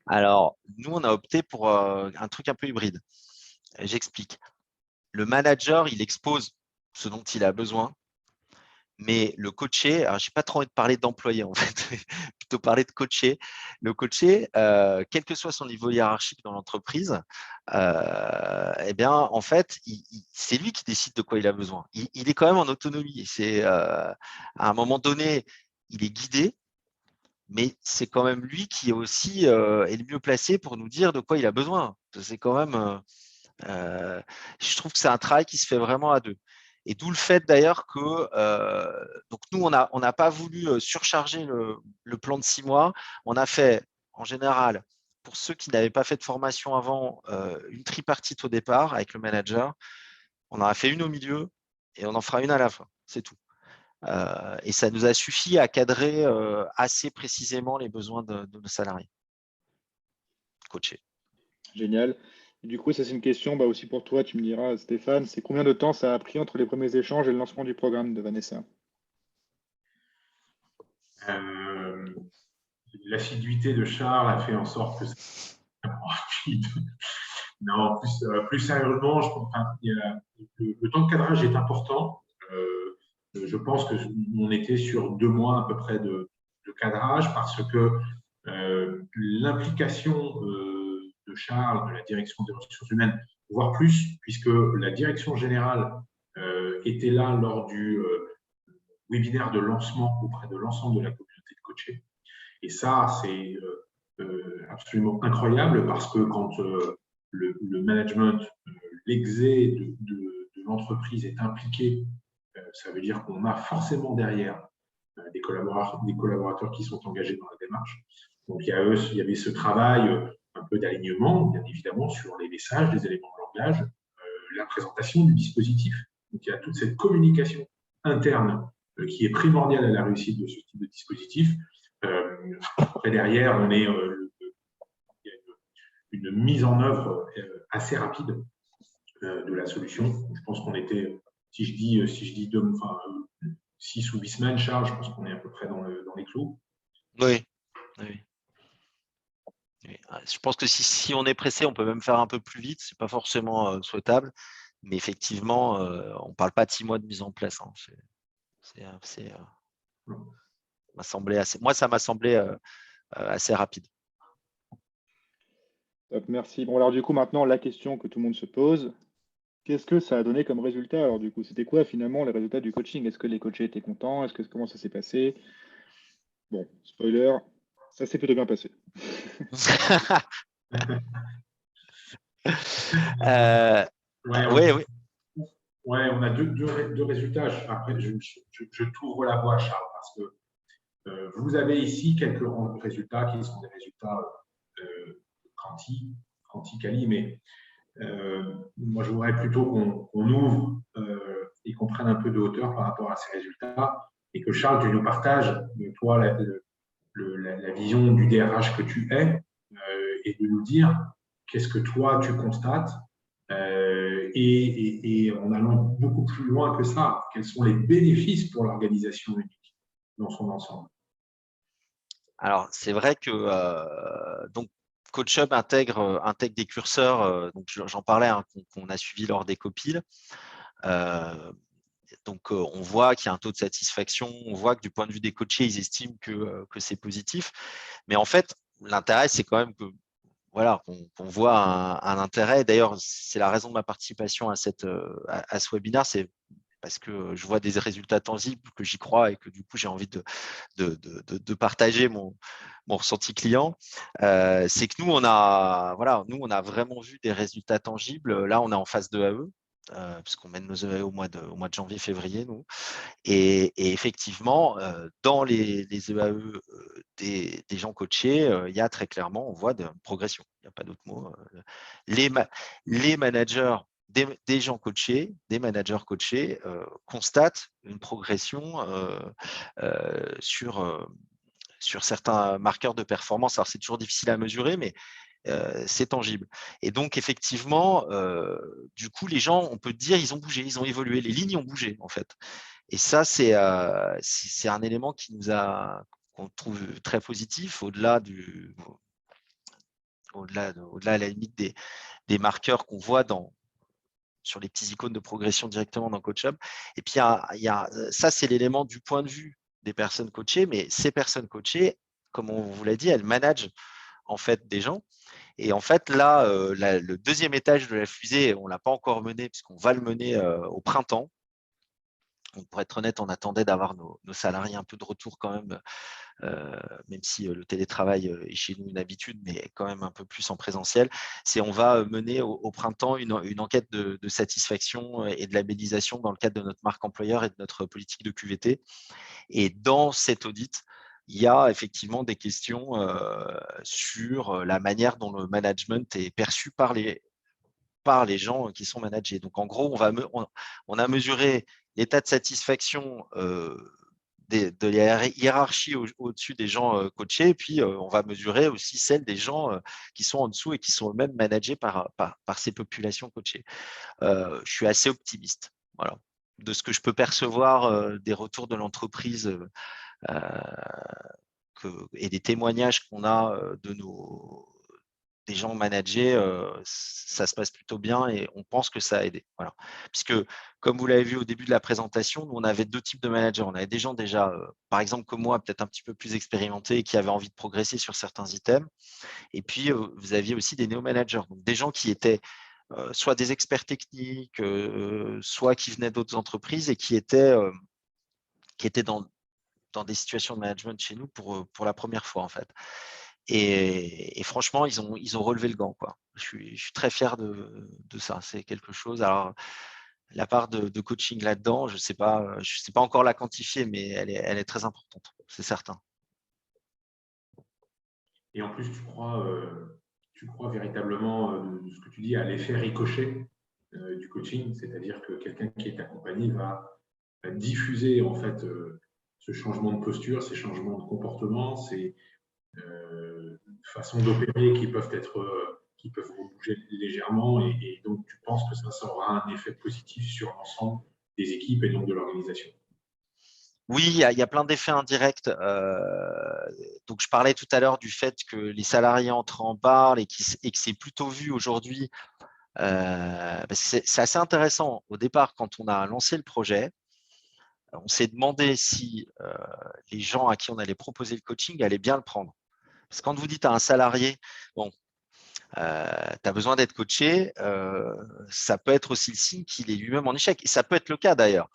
Alors, nous, on a opté pour un truc un peu hybride. J'explique. Le manager, il expose ce dont il a besoin, mais le coaché, alors je n'ai pas trop envie de parler d'employé en fait, plutôt parler de coaché. Le coaché, quel que soit son niveau hiérarchique dans l'entreprise, eh bien, en fait, c'est lui qui décide de quoi il a besoin. Il est quand même en autonomie. À un moment donné, il est guidé, mais c'est quand même lui qui est aussi est le mieux placé pour nous dire de quoi il a besoin. C'est quand même, je trouve que c'est un travail qui se fait vraiment à deux. Et d'où le fait d'ailleurs que donc nous, on n'a pas voulu surcharger le plan de 6 mois. On a fait, en général, pour ceux qui n'avaient pas fait de formation avant, une tripartite au départ avec le manager. On en a fait une au milieu et on en fera une à la fin. C'est tout. Et ça nous a suffi à cadrer assez précisément les besoins de nos salariés coachés. Génial. Et du coup, ça, c'est une question aussi pour toi, tu me diras, Stéphane, c'est combien de temps ça a pris entre les premiers échanges et le lancement du programme de Vanessa? L'assiduité de Charles a fait en sorte que c'est rapide. Non, plus sérieusement, le temps de cadrage est important. Je pense qu'on était sur 2 mois à peu près de cadrage parce que l'implication de Charles, de la direction des ressources humaines, voire plus, puisque la direction générale était là lors du webinaire de lancement auprès de l'ensemble de la communauté de coachés. Et ça, c'est absolument incroyable parce que quand le management, l'exé de l'entreprise est impliqué, ça veut dire qu'on a forcément derrière des collaborateurs qui sont engagés dans la démarche. Donc, il y avait ce travail un peu d'alignement, bien évidemment, sur les messages, les éléments de langage, la présentation du dispositif. Donc, il y a toute cette communication interne qui est primordiale à la réussite de ce type de dispositif. Après, derrière, il y a une mise en œuvre assez rapide de la solution. Je pense qu'on était, si je dis 6 ou 8 semaines, Charles, je pense qu'on est à peu près dans les clous. Oui. Je pense que si on est pressé, on peut même faire un peu plus vite. Ce n'est pas forcément souhaitable. Mais effectivement, on ne parle pas de 6 mois de mise en place. Hein. Moi, ça m'a semblé assez rapide. Top, merci. Bon, alors du coup, maintenant, la question que tout le monde se pose, qu'est-ce que ça a donné comme résultat? Alors du coup, c'était quoi finalement les résultats du coaching? Est-ce que les coachés étaient contents? Comment ça s'est passé? Bon, spoiler, ça s'est plutôt bien passé. Oui. Ouais, on a deux résultats. Après, je t'ouvre la voie, Charles, parce que vous avez ici quelques résultats qui sont des résultats quanti-quali, mais moi, je voudrais plutôt qu'on ouvre et qu'on prenne un peu de hauteur par rapport à ces résultats et que Charles, tu nous partages, toi, la vision du DRH que tu es et de nous dire qu'est-ce que toi tu constates et en allant beaucoup plus loin que ça, quels sont les bénéfices pour l'organisation unique dans son ensemble. Alors, c'est vrai que donc CoachHub intègre des curseurs, donc j'en parlais, hein, qu'on a suivi lors des copiles. Donc, on voit qu'il y a un taux de satisfaction, on voit que du point de vue des coachés, ils estiment que c'est positif. Mais en fait, l'intérêt, c'est quand même que voilà, qu'on voit un intérêt. D'ailleurs, c'est la raison de ma participation à ce webinaire, c'est parce que je vois des résultats tangibles, que j'y crois et que du coup, j'ai envie de partager mon ressenti client. C'est que nous, on a vraiment vu des résultats tangibles. Là, on est en phase 2 AE, puisqu'on mène nos EAE au mois de janvier-février, nous. Et effectivement, dans les EAE des gens coachés, il y a très clairement, on voit de progression. Il n'y a pas d'autre mot. Les managers des gens coachés, des managers coachés, constatent une progression sur certains marqueurs de performance. Alors, c'est toujours difficile à mesurer, mais c'est tangible. Et donc, effectivement, du coup, les gens, on peut dire, ils ont bougé, ils ont évolué, les lignes ont bougé, en fait. Et ça, c'est un élément qu'on trouve très positif, au-delà à la limite des marqueurs qu'on voit sur les petits icônes de progression directement dans CoachHub. Et puis, ça, c'est l'élément du point de vue des personnes coachées, mais ces personnes coachées, comme on vous l'a dit, elles managent en fait des gens. Et en fait, là, le deuxième étage de la fusée, on ne l'a pas encore mené, puisqu'on va le mener au printemps. Donc, pour être honnête, on attendait d'avoir nos salariés un peu de retour quand même, même si le télétravail est chez nous une habitude, mais quand même un peu plus en présentiel. On va mener au printemps une enquête de satisfaction et de labellisation dans le cadre de notre marque employeur et de notre politique de QVT. Et dans cet audit, il y a effectivement des questions sur la manière dont le management est perçu par les gens qui sont managés. Donc, en gros, on a mesuré l'état de satisfaction de la hiérarchie au-dessus des gens coachés, et puis on va mesurer aussi celle des gens qui sont en dessous et qui sont eux-mêmes managés par ces populations coachées. Je suis assez optimiste, voilà, de ce que je peux percevoir des retours de l'entreprise et des témoignages qu'on a des gens managés, ça se passe plutôt bien et on pense que ça a aidé. Voilà. Puisque, comme vous l'avez vu au début de la présentation, nous, on avait deux types de managers. On avait des gens déjà, par exemple, comme moi, peut-être un petit peu plus expérimentés et qui avaient envie de progresser sur certains items. Et puis, vous aviez aussi des néo-managers, donc des gens qui étaient soit des experts techniques, soit qui venaient d'autres entreprises et qui étaient dans des situations de management chez nous pour la première fois, en fait. Et franchement, ils ont relevé le gant, quoi. Je suis très fier de ça. C'est quelque chose. Alors, la part de coaching là-dedans, je ne sais pas encore la quantifier, mais elle est très importante, c'est certain. Et en plus, tu crois véritablement, de ce que tu dis, à l'effet ricochet du coaching, c'est-à-dire que quelqu'un qui est accompagné va diffuser en fait ce changement de posture, ces changements de comportement, ces façons d'opérer qui peuvent bouger légèrement, et donc tu penses que ça aura un effet positif sur l'ensemble des équipes et donc de l'organisation. Oui, il y a plein d'effets indirects. Donc, je parlais tout à l'heure du fait que les salariés entrent en parlent et que c'est plutôt vu aujourd'hui. C'est assez intéressant. Au départ, quand on a lancé le projet, on s'est demandé si les gens à qui on allait proposer le coaching allaient bien le prendre. Parce que quand vous dites à un salarié, bon, tu as besoin d'être coaché, ça peut être aussi le signe qu'il est lui-même en échec. Et ça peut être le cas d'ailleurs.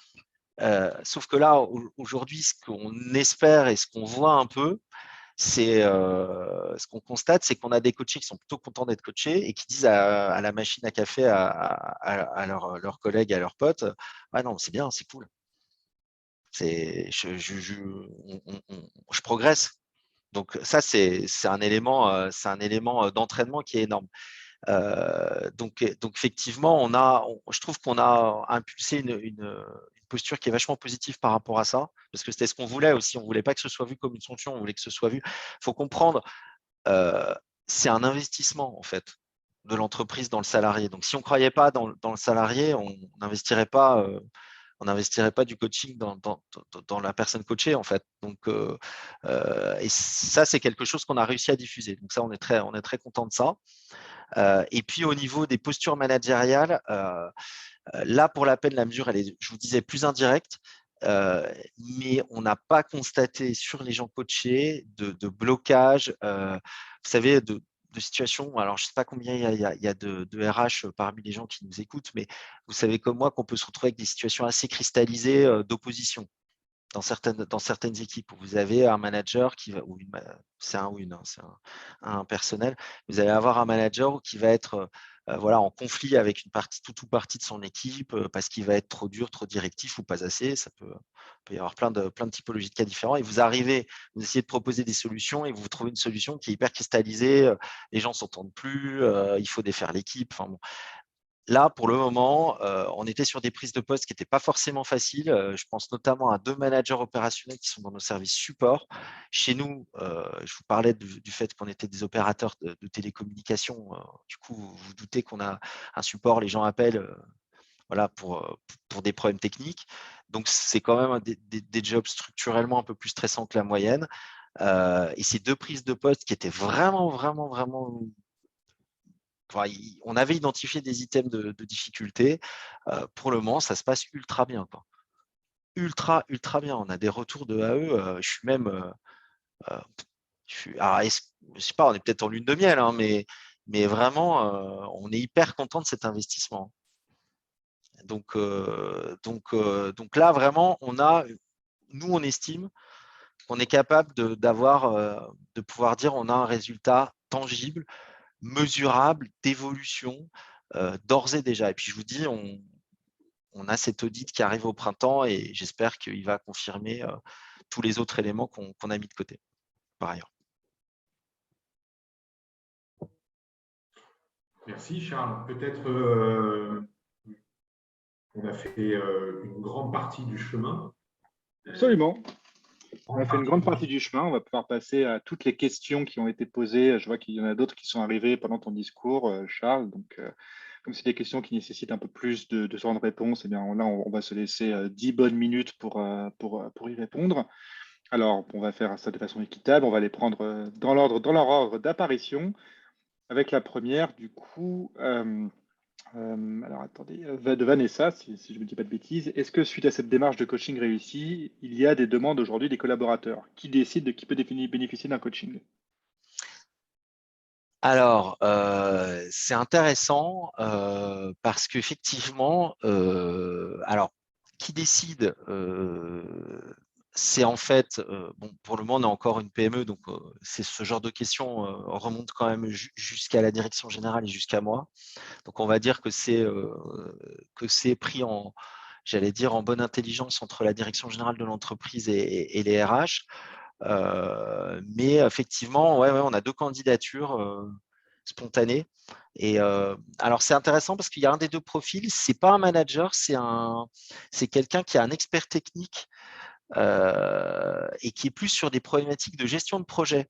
Sauf que là, aujourd'hui, ce qu'on espère et ce qu'on voit un peu, c'est ce qu'on constate, c'est qu'on a des coachés qui sont plutôt contents d'être coachés et qui disent à la machine à café, à leurs collègues, à leurs potes, ah non, c'est bien, c'est cool. Je progresse. Donc ça, c'est un élément d'entraînement qui est énorme. Donc effectivement, je trouve qu'on a impulsé une posture qui est vachement positive par rapport à ça, parce que c'était ce qu'on voulait aussi. On ne voulait pas que ce soit vu comme une sanction, on voulait que ce soit vu. Il faut comprendre, c'est un investissement en fait de l'entreprise dans le salarié. Donc, si on ne croyait pas dans le salarié, on n'investirait pas. On n'investirait pas du coaching dans la personne coachée, en fait. Donc, et ça, c'est quelque chose qu'on a réussi à diffuser. Donc, ça, on est très content de ça. Et puis, au niveau des postures managériales, là, pour la peine, la mesure, elle est, je vous disais, plus indirecte. Mais on n'a pas constaté sur les gens coachés de blocage, vous savez, de situations. Alors, je ne sais pas combien il y a de RH parmi les gens qui nous écoutent, mais vous savez comme moi qu'on peut se retrouver avec des situations assez cristallisées d'opposition dans certaines équipes où vous avez un manager qui va, c'est un ou une, hein, c'est un personnel, vous allez avoir un manager qui va être voilà, en conflit avec une partie, toute ou partie de son équipe parce qu'il va être trop dur, trop directif ou pas assez. Ça peut y avoir plein de typologies de cas différents. Et vous arrivez, vous essayez de proposer des solutions et vous trouvez une solution qui est hyper cristallisée. Les gens ne s'entendent plus, il faut défaire l'équipe. Enfin, bon. Là, pour le moment, on était sur des prises de poste qui n'étaient pas forcément faciles. Je pense notamment à 2 managers opérationnels qui sont dans nos services support. Chez nous, je vous parlais du fait qu'on était des opérateurs de télécommunications. Du coup, vous vous doutez qu'on a un support, les gens appellent voilà, pour des problèmes techniques. Donc, c'est quand même des jobs structurellement un peu plus stressants que la moyenne. Et ces 2 prises de poste qui étaient vraiment on avait identifié des items de difficulté. Pour le moment, ça se passe ultra bien, quoi. Ultra bien. On a des retours de AE. Je suis même. Alors, je sais pas, on est peut-être en lune de miel, hein, mais vraiment, on est hyper content de cet investissement. Donc là, vraiment, nous, on estime qu'on est capable de pouvoir dire on a un résultat tangible, mesurable d'évolution d'ores et déjà. Et puis, je vous dis, on a cet audit qui arrive au printemps et j'espère qu'il va confirmer tous les autres éléments qu'on a mis de côté, par ailleurs. Merci Charles. Peut-être on a fait une grande partie du chemin. Absolument. On a fait une grande partie du chemin. On va pouvoir passer à toutes les questions qui ont été posées. Je vois qu'il y en a d'autres qui sont arrivées pendant ton discours, Charles. Donc, comme c'est des questions qui nécessitent un peu plus de temps de réponse, eh bien, là, on va se laisser 10 bonnes minutes pour y répondre. Alors, on va faire ça de façon équitable. On va les prendre dans leur ordre d'apparition. Avec la première, du coup, alors attendez, de Vanessa, si je ne me dis pas de bêtises. Est-ce que suite à cette démarche de coaching réussie, il y a des demandes aujourd'hui des collaborateurs? Qui décide de qui peut bénéficier d'un coaching? Alors, c'est intéressant parce qu'effectivement, alors, qui décide c'est en fait, bon, pour le moment, on est encore une PME, donc c'est ce genre de questions remonte quand même jusqu'à la direction générale et jusqu'à moi. Donc, on va dire que c'est pris en, j'allais dire, en bonne intelligence entre la direction générale de l'entreprise et les RH. Mais effectivement, ouais, on a 2 candidatures spontanées. Et alors, c'est intéressant parce qu'il y a un des 2 profils, c'est pas un manager, c'est quelqu'un qui a un expert technique et qui est plus sur des problématiques de gestion de projet.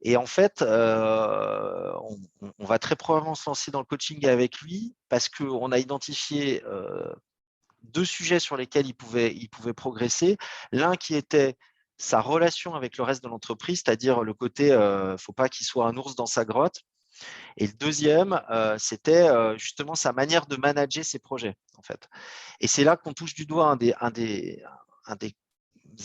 Et en fait, on va très probablement se lancer dans le coaching avec lui parce qu'on a identifié 2 sujets sur lesquels il pouvait progresser. L'un qui était sa relation avec le reste de l'entreprise, c'est-à-dire le côté il ne faut pas qu'il soit un ours dans sa grotte. Et le deuxième, c'était justement sa manière de manager ses projets, en fait. Et c'est là qu'on touche du doigt un des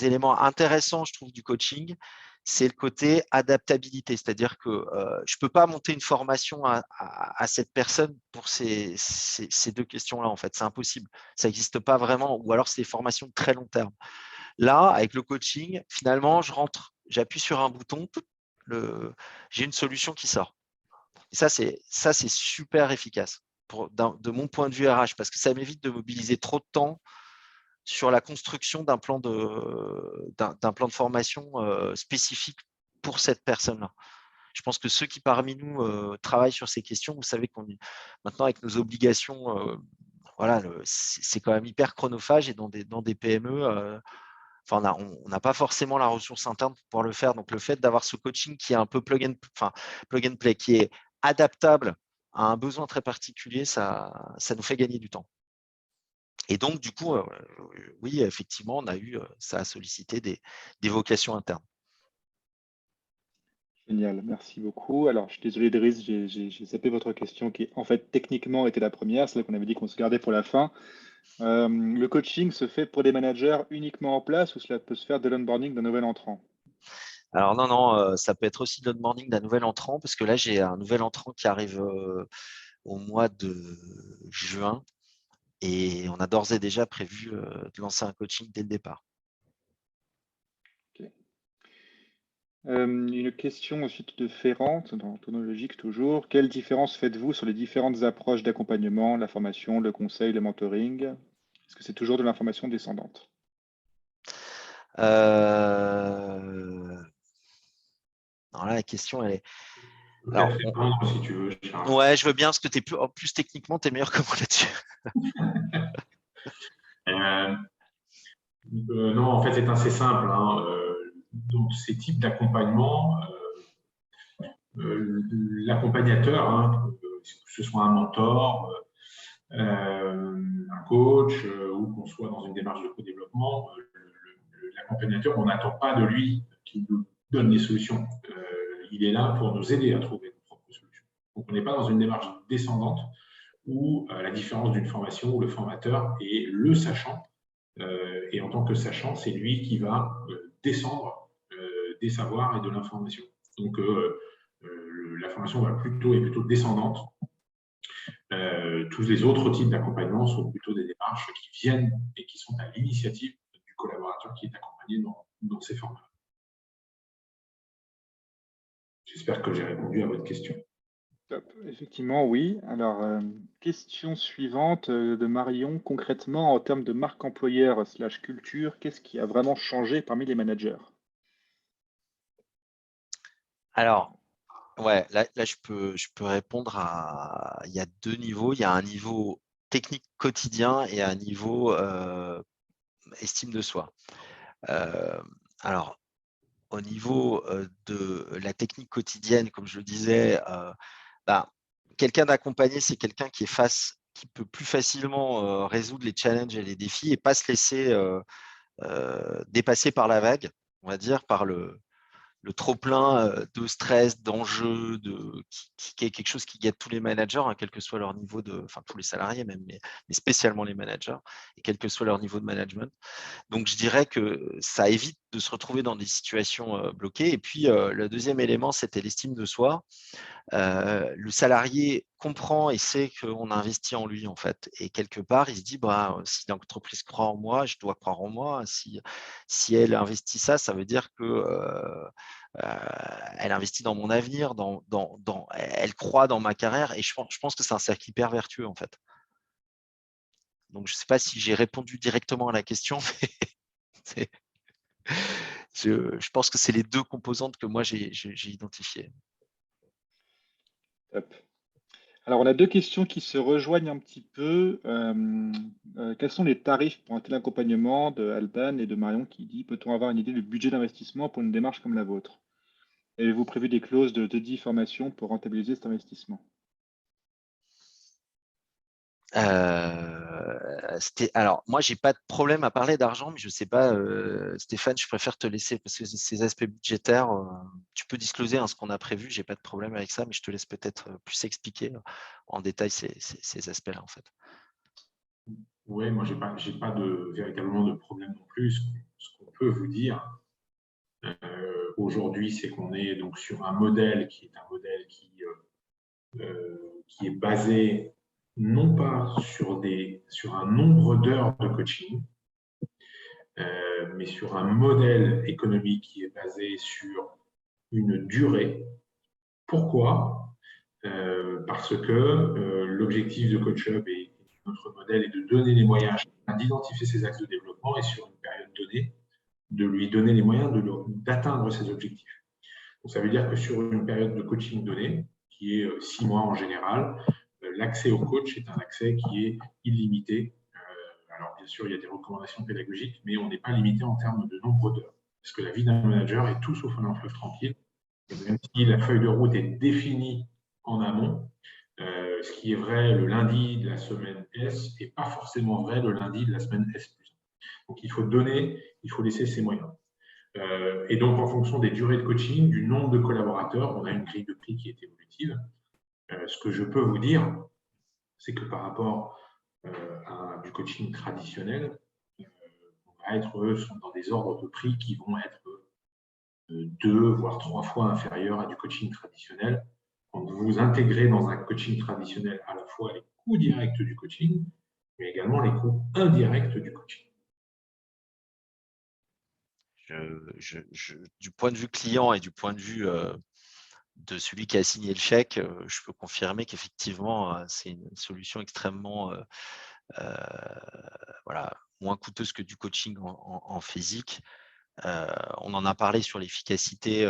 éléments intéressants, je trouve, du coaching, c'est le côté adaptabilité. C'est-à-dire que je ne peux pas monter une formation à cette personne pour ces 2 questions-là, en fait. C'est impossible. Ça n'existe pas vraiment, ou alors c'est des formations de très long terme. Là, avec le coaching, finalement, j'appuie sur un bouton, j'ai une solution qui sort. Et ça, c'est super efficace de mon point de vue RH, parce que ça m'évite de mobiliser trop de temps sur la construction d'un plan de formation spécifique pour cette personne-là. Je pense que ceux qui parmi nous travaillent sur ces questions, vous savez qu'on est maintenant avec nos obligations, voilà, c'est quand même hyper chronophage et dans des PME, enfin, on n'a pas forcément la ressource interne pour pouvoir le faire. Donc, le fait d'avoir ce coaching qui est un peu plug and play, qui est adaptable à un besoin très particulier, ça nous fait gagner du temps. Et donc, du coup, oui, effectivement, ça a sollicité des vocations internes. Génial, merci beaucoup. Alors, je suis désolé, Driss, j'ai zappé votre question qui, en fait, techniquement était la première, celle qu'on avait dit qu'on se gardait pour la fin. Le coaching se fait pour des managers uniquement en place ou cela peut se faire dès l'onboarding d'un nouvel entrant? Alors non, ça peut être aussi de l'onboarding d'un nouvel entrant, parce que là, j'ai un nouvel entrant qui arrive au mois de juin et on a d'ores et déjà prévu de lancer un coaching dès le départ. Ok. Une question ensuite de Ferrand, dans Tonologique toujours. Quelle différence faites-vous sur les différentes approches d'accompagnement, la formation, le conseil, le mentoring? Est-ce que c'est toujours de l'information descendante? Alors là, la question, elle est… Peut-être répondre si tu veux, Charles. Ouais, je veux bien, parce que plus techniquement, tu es meilleur que moi là-dessus. Non, en fait, c'est assez simple. Donc, ces types d'accompagnement, l'accompagnateur, que ce soit un mentor, un coach ou qu'on soit dans une démarche de co-développement, l'accompagnateur, on n'attend pas de lui qu'il nous donne les solutions. Il est là pour nous aider à trouver nos propres solutions. Donc, on n'est pas dans une démarche descendante où, à la différence d'une formation où le formateur est le sachant, et en tant que sachant, c'est lui qui va descendre des savoirs et de l'information. Donc, la formation est plutôt descendante. Tous les autres types d'accompagnement sont plutôt des démarches qui viennent et qui sont à l'initiative du collaborateur qui est accompagné dans ces formats. J'espère que j'ai répondu à votre question. Top. Effectivement, oui. Alors, question suivante de Marion. Concrètement, en termes de marque employeur / culture, qu'est-ce qui a vraiment changé parmi les managers? Alors, ouais, là je peux répondre à… Il y a deux niveaux. Il y a un niveau technique quotidien et un niveau estime de soi. Alors, au niveau de la technique quotidienne, comme je le disais, quelqu'un d'accompagné, c'est quelqu'un qui peut plus facilement résoudre les challenges et les défis et pas se laisser dépasser par la vague, on va dire, par le trop-plein de stress, d'enjeux, qui est quelque chose qui guette tous les managers, hein, quel que soit leur niveau enfin tous les salariés même, mais spécialement les managers, et quel que soit leur niveau de management. Donc, je dirais que ça évite de se retrouver dans des situations bloquées. Et puis, le deuxième élément, c'était l'estime de soi. Le salarié comprend et sait qu'on a investi en lui, en fait. Et quelque part, il se dit, si l'entreprise croit en moi, je dois croire en moi. Si elle investit ça, ça veut dire que elle investit dans mon avenir, elle croit dans ma carrière. Et je pense que c'est un cercle hyper vertueux, en fait. Donc, je ne sais pas si j'ai répondu directement à la question, mais je pense que c'est les deux composantes que moi, j'ai identifiées. Top. Alors, on a deux questions qui se rejoignent un petit peu. Quels sont les tarifs pour un tel accompagnement de Alban et de Marion qui dit, peut-on avoir une idée du budget d'investissement pour une démarche comme la vôtre? Avez-vous prévu des clauses de 10 formations pour rentabiliser cet investissement? Alors, moi, j'ai pas de problème à parler d'argent, mais je sais pas, Stéphane, je préfère te laisser parce que ces aspects budgétaires, tu peux discloser ce qu'on a prévu, j'ai pas de problème avec ça, mais je te laisse peut-être plus expliquer en détail ces aspects-là, en fait. Oui, moi, j'ai pas véritablement de problème non plus. Ce qu'on peut vous dire aujourd'hui, c'est qu'on est donc sur un modèle qui est un modèle qui est basé non pas sur un nombre d'heures de coaching, mais sur un modèle économique qui est basé sur une durée. Pourquoi? Parce que l'objectif de CoachHub et notre modèle est de donner les moyens d'identifier ses axes de développement et sur une période donnée, de lui donner les moyens d'atteindre ses objectifs. Donc, ça veut dire que sur une période de coaching donnée, qui est 6 mois en général, l'accès au coach est un accès qui est illimité. Alors, bien sûr, il y a des recommandations pédagogiques, mais on n'est pas limité en termes de nombre d'heures. Parce que la vie d'un manager est tout sauf un long fleuve tranquille. Et même si la feuille de route est définie en amont, ce qui est vrai le lundi de la semaine S n'est pas forcément vrai le lundi de la semaine S+1. Donc, il faut laisser ses moyens. Et donc, en fonction des durées de coaching, du nombre de collaborateurs, on a une grille de prix qui est évolutive. Ce que je peux vous dire, c'est que par rapport à du coaching traditionnel, on va être dans des ordres de prix qui vont être 2 voire 3 fois inférieurs à du coaching traditionnel. Quand vous intégrez dans un coaching traditionnel à la fois les coûts directs du coaching, mais également les coûts indirects du coaching. Du point de vue client et du point de vue de celui qui a signé le chèque, je peux confirmer qu'effectivement, c'est une solution extrêmement moins coûteuse que du coaching en physique. On en a parlé sur l'efficacité.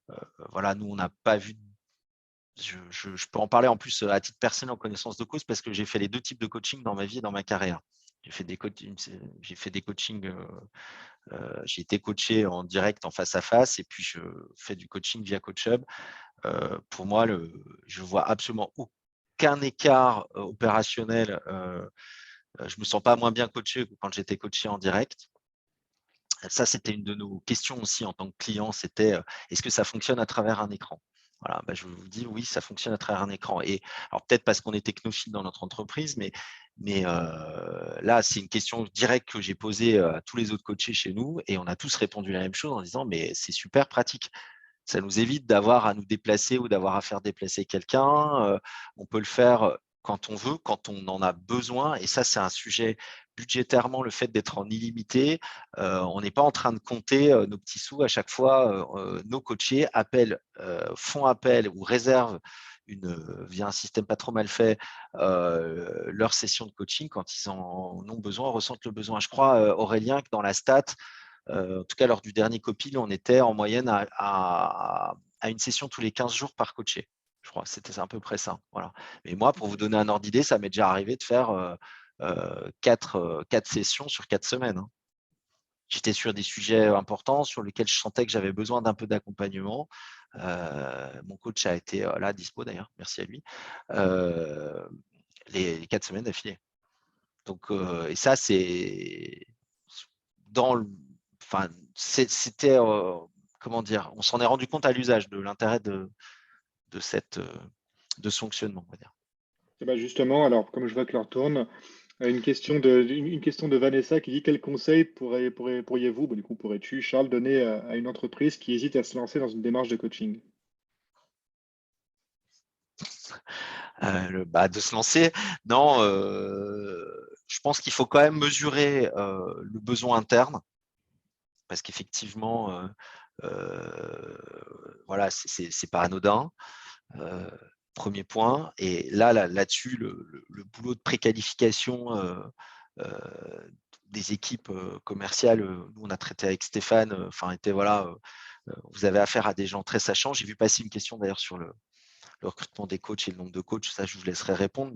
Nous, on n'a pas vu. Je peux en parler en plus à titre personnel en connaissance de cause parce que j'ai fait les 2 types de coaching dans ma vie et dans ma carrière. J'ai fait des coachings. J'ai été coaché en direct, en face à face, et puis je fais du coaching via CoachHub. Pour moi, je vois absolument aucun écart opérationnel. Je me sens pas moins bien coaché que quand j'étais coaché en direct. Ça, c'était une de nos questions aussi en tant que client, c'était est-ce que ça fonctionne à travers un écran? Voilà, je vous dis oui, ça fonctionne à travers un écran. Et alors peut-être parce qu'on est technophile dans notre entreprise, mais là, c'est une question directe que j'ai posée à tous les autres coachés chez nous, et on a tous répondu la même chose en disant mais c'est super pratique. Ça nous évite d'avoir à nous déplacer ou d'avoir à faire déplacer quelqu'un. On peut le faire quand on veut, quand on en a besoin. Et ça, c'est un sujet budgétairement, le fait d'être en illimité. On n'est pas en train de compter nos petits sous à chaque fois. Nos coachés font appel ou réservent via un système pas trop mal fait leur session de coaching quand ils en ont besoin, ressentent le besoin. Je crois, Aurélien, que dans la stat, en tout cas, lors du dernier copil, on était en moyenne à une session tous les 15 jours par coaché. Je crois que c'était à peu près ça. Voilà. Mais moi, pour vous donner un ordre d'idée, ça m'est déjà arrivé de faire 4 sessions sur 4 semaines. Hein. J'étais sur des sujets importants sur lesquels je sentais que j'avais besoin d'un peu d'accompagnement. Mon coach a été là, dispo d'ailleurs, merci à lui, les 4 semaines d'affilée. Donc, et ça, c'est dans le. Enfin, c'était, comment dire, on s'en est rendu compte à l'usage de l'intérêt de ce fonctionnement, on va dire. Et ben justement, alors comme je vois que l'heure tourne, une question de Vanessa qui dit quel conseil pourriez-vous, du coup pourrais-tu, Charles, donner à une entreprise qui hésite à se lancer dans une démarche de coaching? De se lancer. Non, je pense qu'il faut quand même mesurer le besoin interne, parce qu'effectivement, voilà, c'est pas anodin. Premier point. Et là-dessus, le boulot de préqualification des équipes commerciales, nous on a traité avec Stéphane, était voilà, vous avez affaire à des gens très sachants. J'ai vu passer une question d'ailleurs sur le recrutement des coachs et le nombre de coachs, ça je vous laisserai répondre,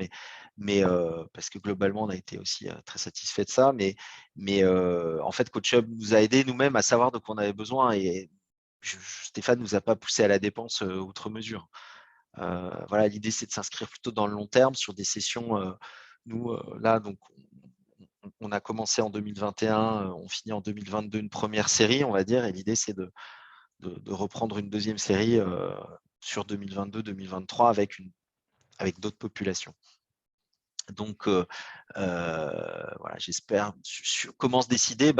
mais parce que globalement on a été aussi très satisfait de ça, mais en fait CoachHub nous a aidé nous-mêmes à savoir de quoi on avait besoin, et Stéphane nous a pas poussé à la dépense outre mesure. Voilà, l'idée c'est de s'inscrire plutôt dans le long terme sur des sessions. Nous là, donc on a commencé en 2021, on finit en 2022 une première série, on va dire, et l'idée c'est de reprendre une deuxième série sur 2022-2023 avec d'autres populations. Donc voilà, j'espère. Comment se décider?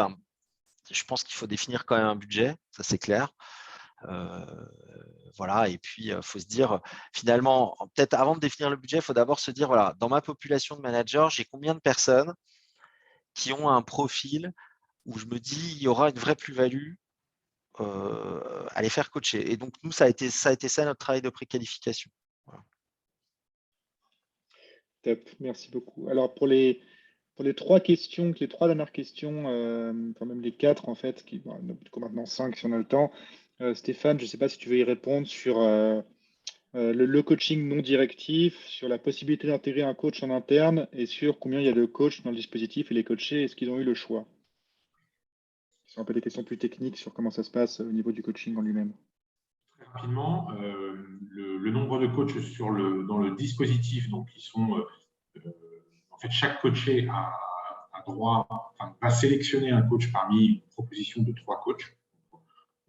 Je pense qu'il faut définir quand même un budget, ça c'est clair. Voilà, et puis il faut se dire, finalement, peut-être avant de définir le budget, il faut d'abord se dire, voilà, dans ma population de managers, j'ai combien de personnes qui ont un profil où je me dis, il y aura une vraie plus-value à les faire coacher. Et donc, nous, ça a été ça notre travail de préqualification. Voilà. Top, merci beaucoup. Alors, pour les 3 questions, les 3 dernières questions, enfin même les 4 en fait, maintenant 5 si on a le temps. Stéphane, je ne sais pas si tu veux y répondre sur le coaching non directif, sur la possibilité d'intégrer un coach en interne et sur combien il y a de coachs dans le dispositif et les coachés, est-ce qu'ils ont eu le choix? Ce sont un peu des questions plus techniques sur comment ça se passe au niveau du coaching en lui-même. Très rapidement, le nombre de coachs dans le dispositif, donc ils sont en fait chaque coaché a droit, enfin, va sélectionner un coach parmi une proposition de 3 coachs.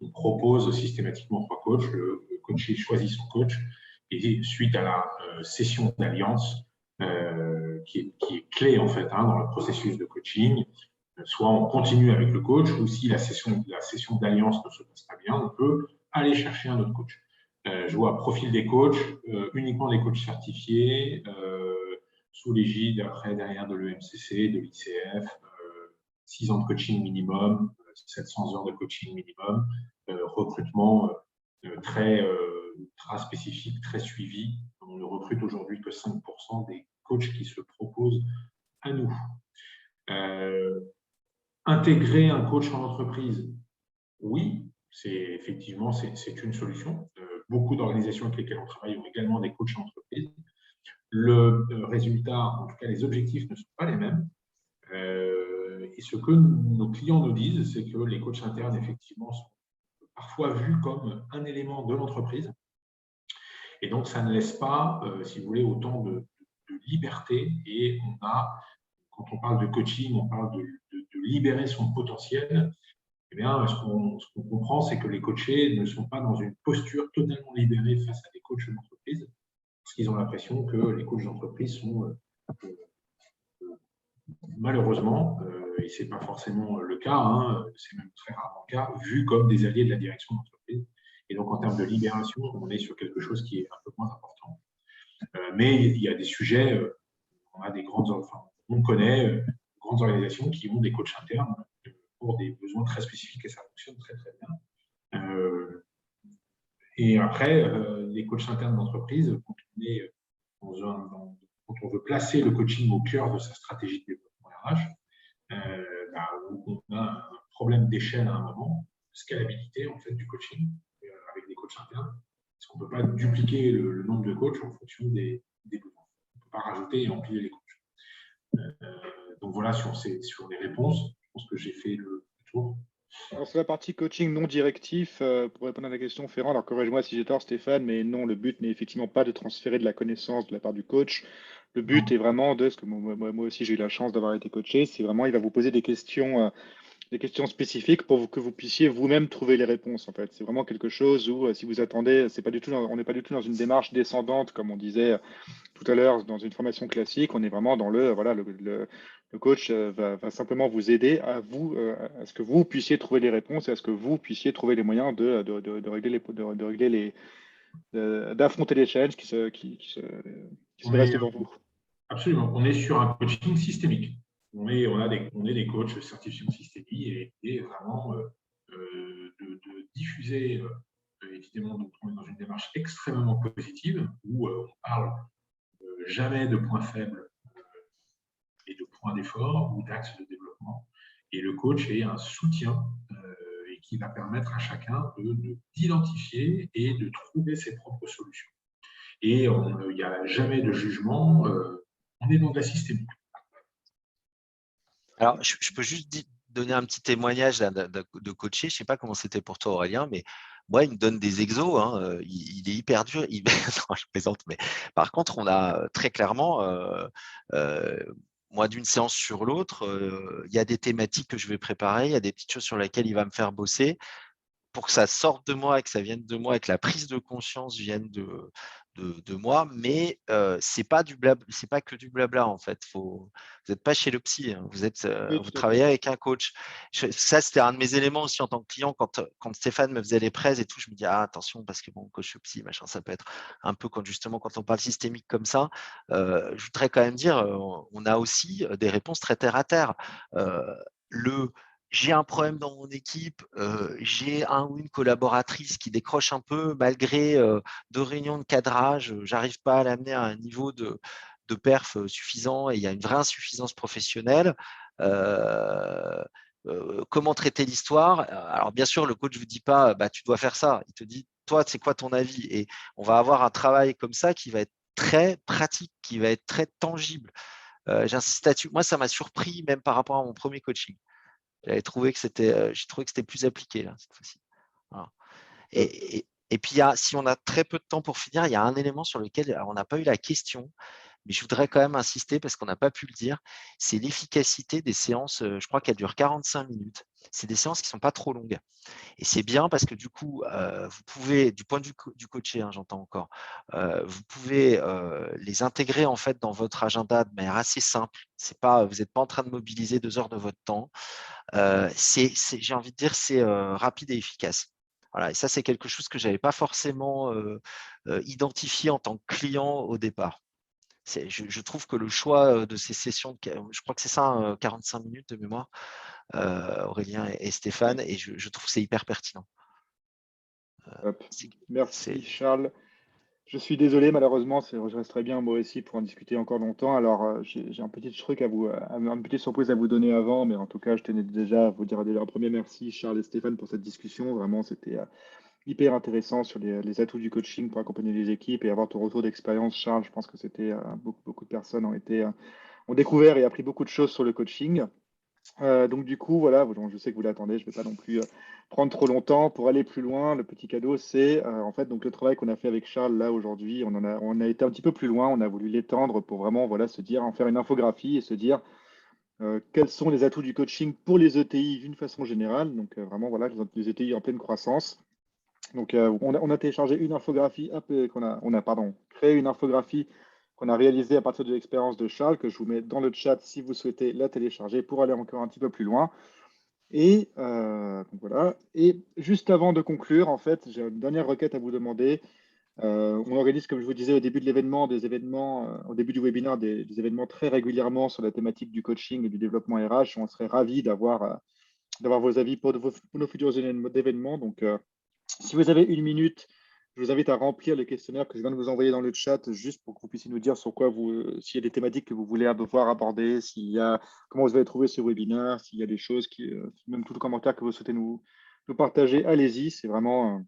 On propose systématiquement 3 coachs, le coaché choisit son coach et suite à la session d'alliance qui est clé en fait dans le processus de coaching, soit on continue avec le coach ou si la session d'alliance ne se passe pas bien, on peut aller chercher un autre coach. Je vois profil des coachs, uniquement des coachs certifiés, sous l'égide après derrière de l'EMCC, de l'ICF, 6 ans de coaching minimum, 700 heures de coaching minimum, recrutement très spécifique, très suivi. On ne recrute aujourd'hui que 5% des coachs qui se proposent à nous. Intégrer un coach en entreprise, oui, effectivement, c'est une solution. Beaucoup d'organisations avec lesquelles on travaille ont également des coachs en entreprise. Le résultat, en tout cas les objectifs ne sont pas les mêmes. Et ce que nos clients nous disent, c'est que les coachs internes, effectivement, sont parfois vus comme un élément de l'entreprise. Et donc, ça ne laisse pas, si vous voulez, autant de liberté. Et quand on parle de coaching, on parle de libérer son potentiel. Eh bien, ce qu'on comprend, c'est que les coachés ne sont pas dans une posture totalement libérée face à des coachs d'entreprise, parce qu'ils ont l'impression que les coachs d'entreprise sont malheureusement, et ce n'est pas forcément le cas, c'est même très rarement le cas, vus comme des alliés de la direction d'entreprise. Et donc, en termes de libération, on est sur quelque chose qui est un peu moins important. Mais il y a des sujets, on connaît grandes organisations qui ont des coachs internes pour des besoins très spécifiques et ça fonctionne très, très bien. Et après, les coachs internes d'entreprise, quand on veut placer le coaching au cœur de sa stratégie de développement RH, on a un problème d'échelle à un moment, scalabilité en fait du coaching avec des coachs internes, parce qu'on ne peut pas dupliquer le nombre de coachs en fonction des besoins. On ne peut pas rajouter et empiler les coachs. Donc voilà sur les réponses, je pense que j'ai fait le tour. Alors, sur la partie coaching non directif, pour répondre à la question, Ferrand, alors corrige-moi si j'ai tort, Stéphane, mais non, le but n'est effectivement pas de transférer de la connaissance de la part du coach. Le but est vraiment ce que moi aussi j'ai eu la chance d'avoir été coaché, c'est vraiment, il va vous poser des questions spécifiques pour que vous puissiez vous-même trouver les réponses. En fait, c'est vraiment quelque chose où, si vous attendez, on n'est pas du tout dans une démarche descendante, comme on disait tout à l'heure dans une formation classique. On est vraiment dans le coach va simplement vous aider à ce que vous puissiez trouver les réponses et à ce que vous puissiez trouver les moyens d'affronter les challenges qui se dressent devant vous. Absolument. On est sur un coaching systémique. On est des coachs certifiés en systémie et vraiment de diffuser, évidemment, donc on est dans une démarche extrêmement positive où on parle jamais de points faibles et de points d'effort ou d'axes de développement. Et le coach est un soutien et qui va permettre à chacun d'identifier et de trouver ses propres solutions. Et il n'y a jamais de jugement. On est dans de la systémique. Alors, je peux juste donner un petit témoignage de coacher. Je ne sais pas comment c'était pour toi, Aurélien, mais moi, il me donne des exos. Il est hyper dur. Non, je plaisante. Mais par contre, on a très clairement, moi, d'une séance sur l'autre, il y a des thématiques que je vais préparer. Il y a des petites choses sur lesquelles il va me faire bosser pour que ça sorte de moi et que ça vienne de moi et que la prise de conscience vienne de moi, mais c'est pas que du blabla en fait. Vous n'êtes pas chez le psy, vous travaillez avec un coach. Ça, c'était un de mes éléments aussi en tant que client quand Stéphane me faisait les prêts et tout, je me dis attention parce que bon, coach psy, machin, ça peut être un peu quand on parle systémique comme ça. Je voudrais quand même dire, on a aussi des réponses très terre à terre. J'ai un problème dans mon équipe, j'ai un ou une collaboratrice qui décroche un peu malgré 2 réunions de cadrage, j'arrive pas à l'amener à un niveau de perf suffisant et il y a une vraie insuffisance professionnelle. Comment traiter l'histoire? Alors bien sûr, le coach ne vous dit pas tu dois faire ça, il te dit toi, c'est quoi ton avis? Et on va avoir un travail comme ça qui va être très pratique, qui va être très tangible. J'insiste là-dessus. Moi, ça m'a surpris même par rapport à mon premier coaching. J'ai trouvé que c'était plus appliqué là, cette fois-ci. Voilà. Et puis, si on a très peu de temps pour finir, il y a un élément sur lequel on n'a pas eu la question, mais je voudrais quand même insister parce qu'on n'a pas pu le dire, c'est l'efficacité des séances. Je crois qu'elles durent 45 minutes. C'est des séances qui ne sont pas trop longues. Et c'est bien parce que du coup, vous pouvez, du point de vue du coaché, hein, j'entends encore, vous pouvez les intégrer en fait dans votre agenda de manière assez simple. Vous n'êtes pas en train de mobiliser 2 heures de votre temps. J'ai envie de dire, c'est rapide et efficace. Voilà, et ça, c'est quelque chose que je n'avais pas forcément identifié en tant que client au départ. Je trouve que le choix de ces sessions, je crois que c'est ça, 45 minutes de mémoire, Aurélien et Stéphane, et je trouve que c'est hyper pertinent. Merci Charles. Je suis désolé, malheureusement, je resterai bien moi aussi pour en discuter encore longtemps. Alors, j'ai un petit truc une petite surprise à vous donner avant, mais en tout cas, je tenais déjà à vous dire un premier merci, Charles et Stéphane, pour cette discussion. Vraiment, c'était hyper intéressant sur les atouts du coaching pour accompagner les équipes et avoir ton retour d'expérience, Charles. Je pense que c'était beaucoup de personnes ont découvert et appris beaucoup de choses sur le coaching. Donc du coup, voilà, je sais que vous l'attendez, je ne vais pas non plus prendre trop longtemps. Pour aller plus loin, le petit cadeau, c'est en fait donc le travail qu'on a fait avec Charles là aujourd'hui. On a été un petit peu plus loin, on a voulu l'étendre pour vraiment se dire, en faire une infographie et se dire quels sont les atouts du coaching pour les ETI d'une façon générale. Donc vraiment, voilà, les ETI en pleine croissance. Donc on a téléchargé une infographie, créé une infographie qu'on a réalisé à partir de l'expérience de Charles, que je vous mets dans le chat si vous souhaitez la télécharger pour aller encore un petit peu plus loin. Et donc voilà. Et juste avant de conclure, en fait, j'ai une dernière requête à vous demander. On organise, comme je vous disais au début de l'événement, des événements, au début du webinaire, des événements très régulièrement sur la thématique du coaching et du développement RH. On serait ravis d'avoir vos avis pour nos futurs événements. Donc, si vous avez une minute, je vous invite à remplir le questionnaire que je viens de vous envoyer dans le chat, juste pour que vous puissiez nous dire sur quoi s'il y a des thématiques que vous voulez voir aborder, comment vous avez trouvé ce webinaire, s'il y a des choses même tout commentaire que vous souhaitez nous partager, allez-y. C'est vraiment,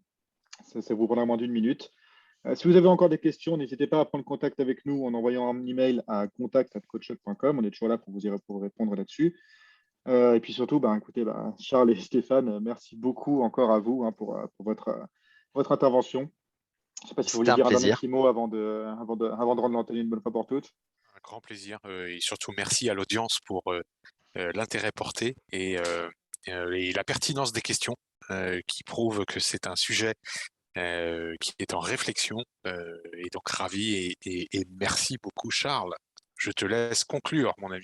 ça vous prendra moins d'une minute. Si vous avez encore des questions, n'hésitez pas à prendre contact avec nous en envoyant un email à contact@coachup.com. On est toujours là pour pour répondre là-dessus. Et puis surtout, écoutez, Charles et Stéphane, merci beaucoup encore à vous pour votre intervention. Je ne sais pas si vous voulez C'était un dire un dernier plaisir. petit mot avant de rendre l'antenne une bonne fois pour toutes. Un grand plaisir et surtout merci à l'audience pour l'intérêt porté et la pertinence des questions qui prouvent que c'est un sujet qui est en réflexion et donc ravi et merci beaucoup Charles. Je te laisse conclure mon ami.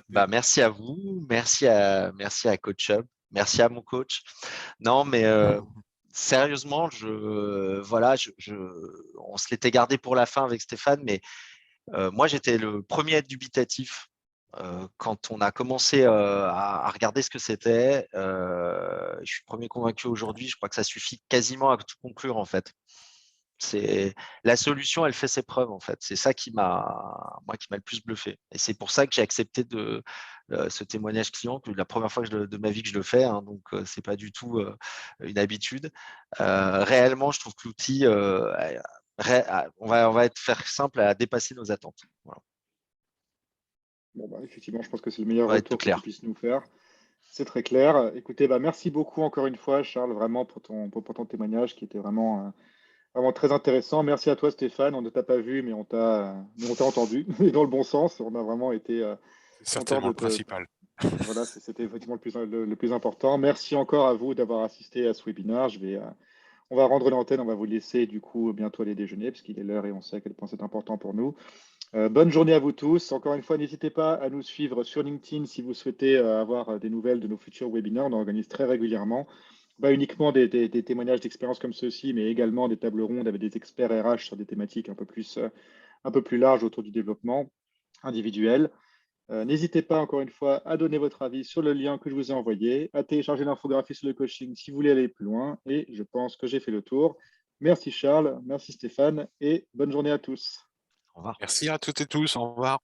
Merci à vous, merci à Coach Hub, merci à mon coach. Non, mais sérieusement, on se l'était gardé pour la fin avec Stéphane, mais moi, j'étais le premier à être dubitatif quand on a commencé à regarder ce que c'était. Je suis le premier convaincu aujourd'hui. Je crois que ça suffit quasiment à tout conclure, en fait. La solution, elle fait ses preuves, en fait. C'est ça qui m'a le plus bluffé. Et c'est pour ça que j'ai accepté ce témoignage client, que la première fois de ma vie que je le fais, hein, donc c'est pas du tout une habitude. Réellement, je trouve que l'outil, on va faire simple à dépasser nos attentes. Voilà. Effectivement, je pense que c'est le meilleur Ça va être tout retour que clair. tu puisses nous faire. C'est très clair. Écoutez, merci beaucoup encore une fois, Charles, vraiment pour ton témoignage qui était vraiment très intéressant. Merci à toi, Stéphane. On ne t'a pas vu, mais on t'a entendu, et dans le bon sens. On a vraiment été C'est certainement le principal. Voilà, c'était effectivement le plus important. Merci encore à vous d'avoir assisté à ce webinaire. On va rendre l'antenne, on va vous laisser du coup bientôt aller déjeuner, parce qu'il est l'heure et on sait à quel point c'est important pour nous. Bonne journée à vous tous. Encore une fois, n'hésitez pas à nous suivre sur LinkedIn si vous souhaitez avoir des nouvelles de nos futurs webinaires. On en organise très régulièrement. Pas uniquement des témoignages d'expérience comme ceux-ci, mais également des tables rondes avec des experts RH sur des thématiques un peu plus larges autour du développement individuel. N'hésitez pas, encore une fois, à donner votre avis sur le lien que je vous ai envoyé, à télécharger l'infographie sur le coaching si vous voulez aller plus loin. Et je pense que j'ai fait le tour. Merci Charles, merci Stéphane et bonne journée à tous. Au revoir. Merci à toutes et tous. Au revoir.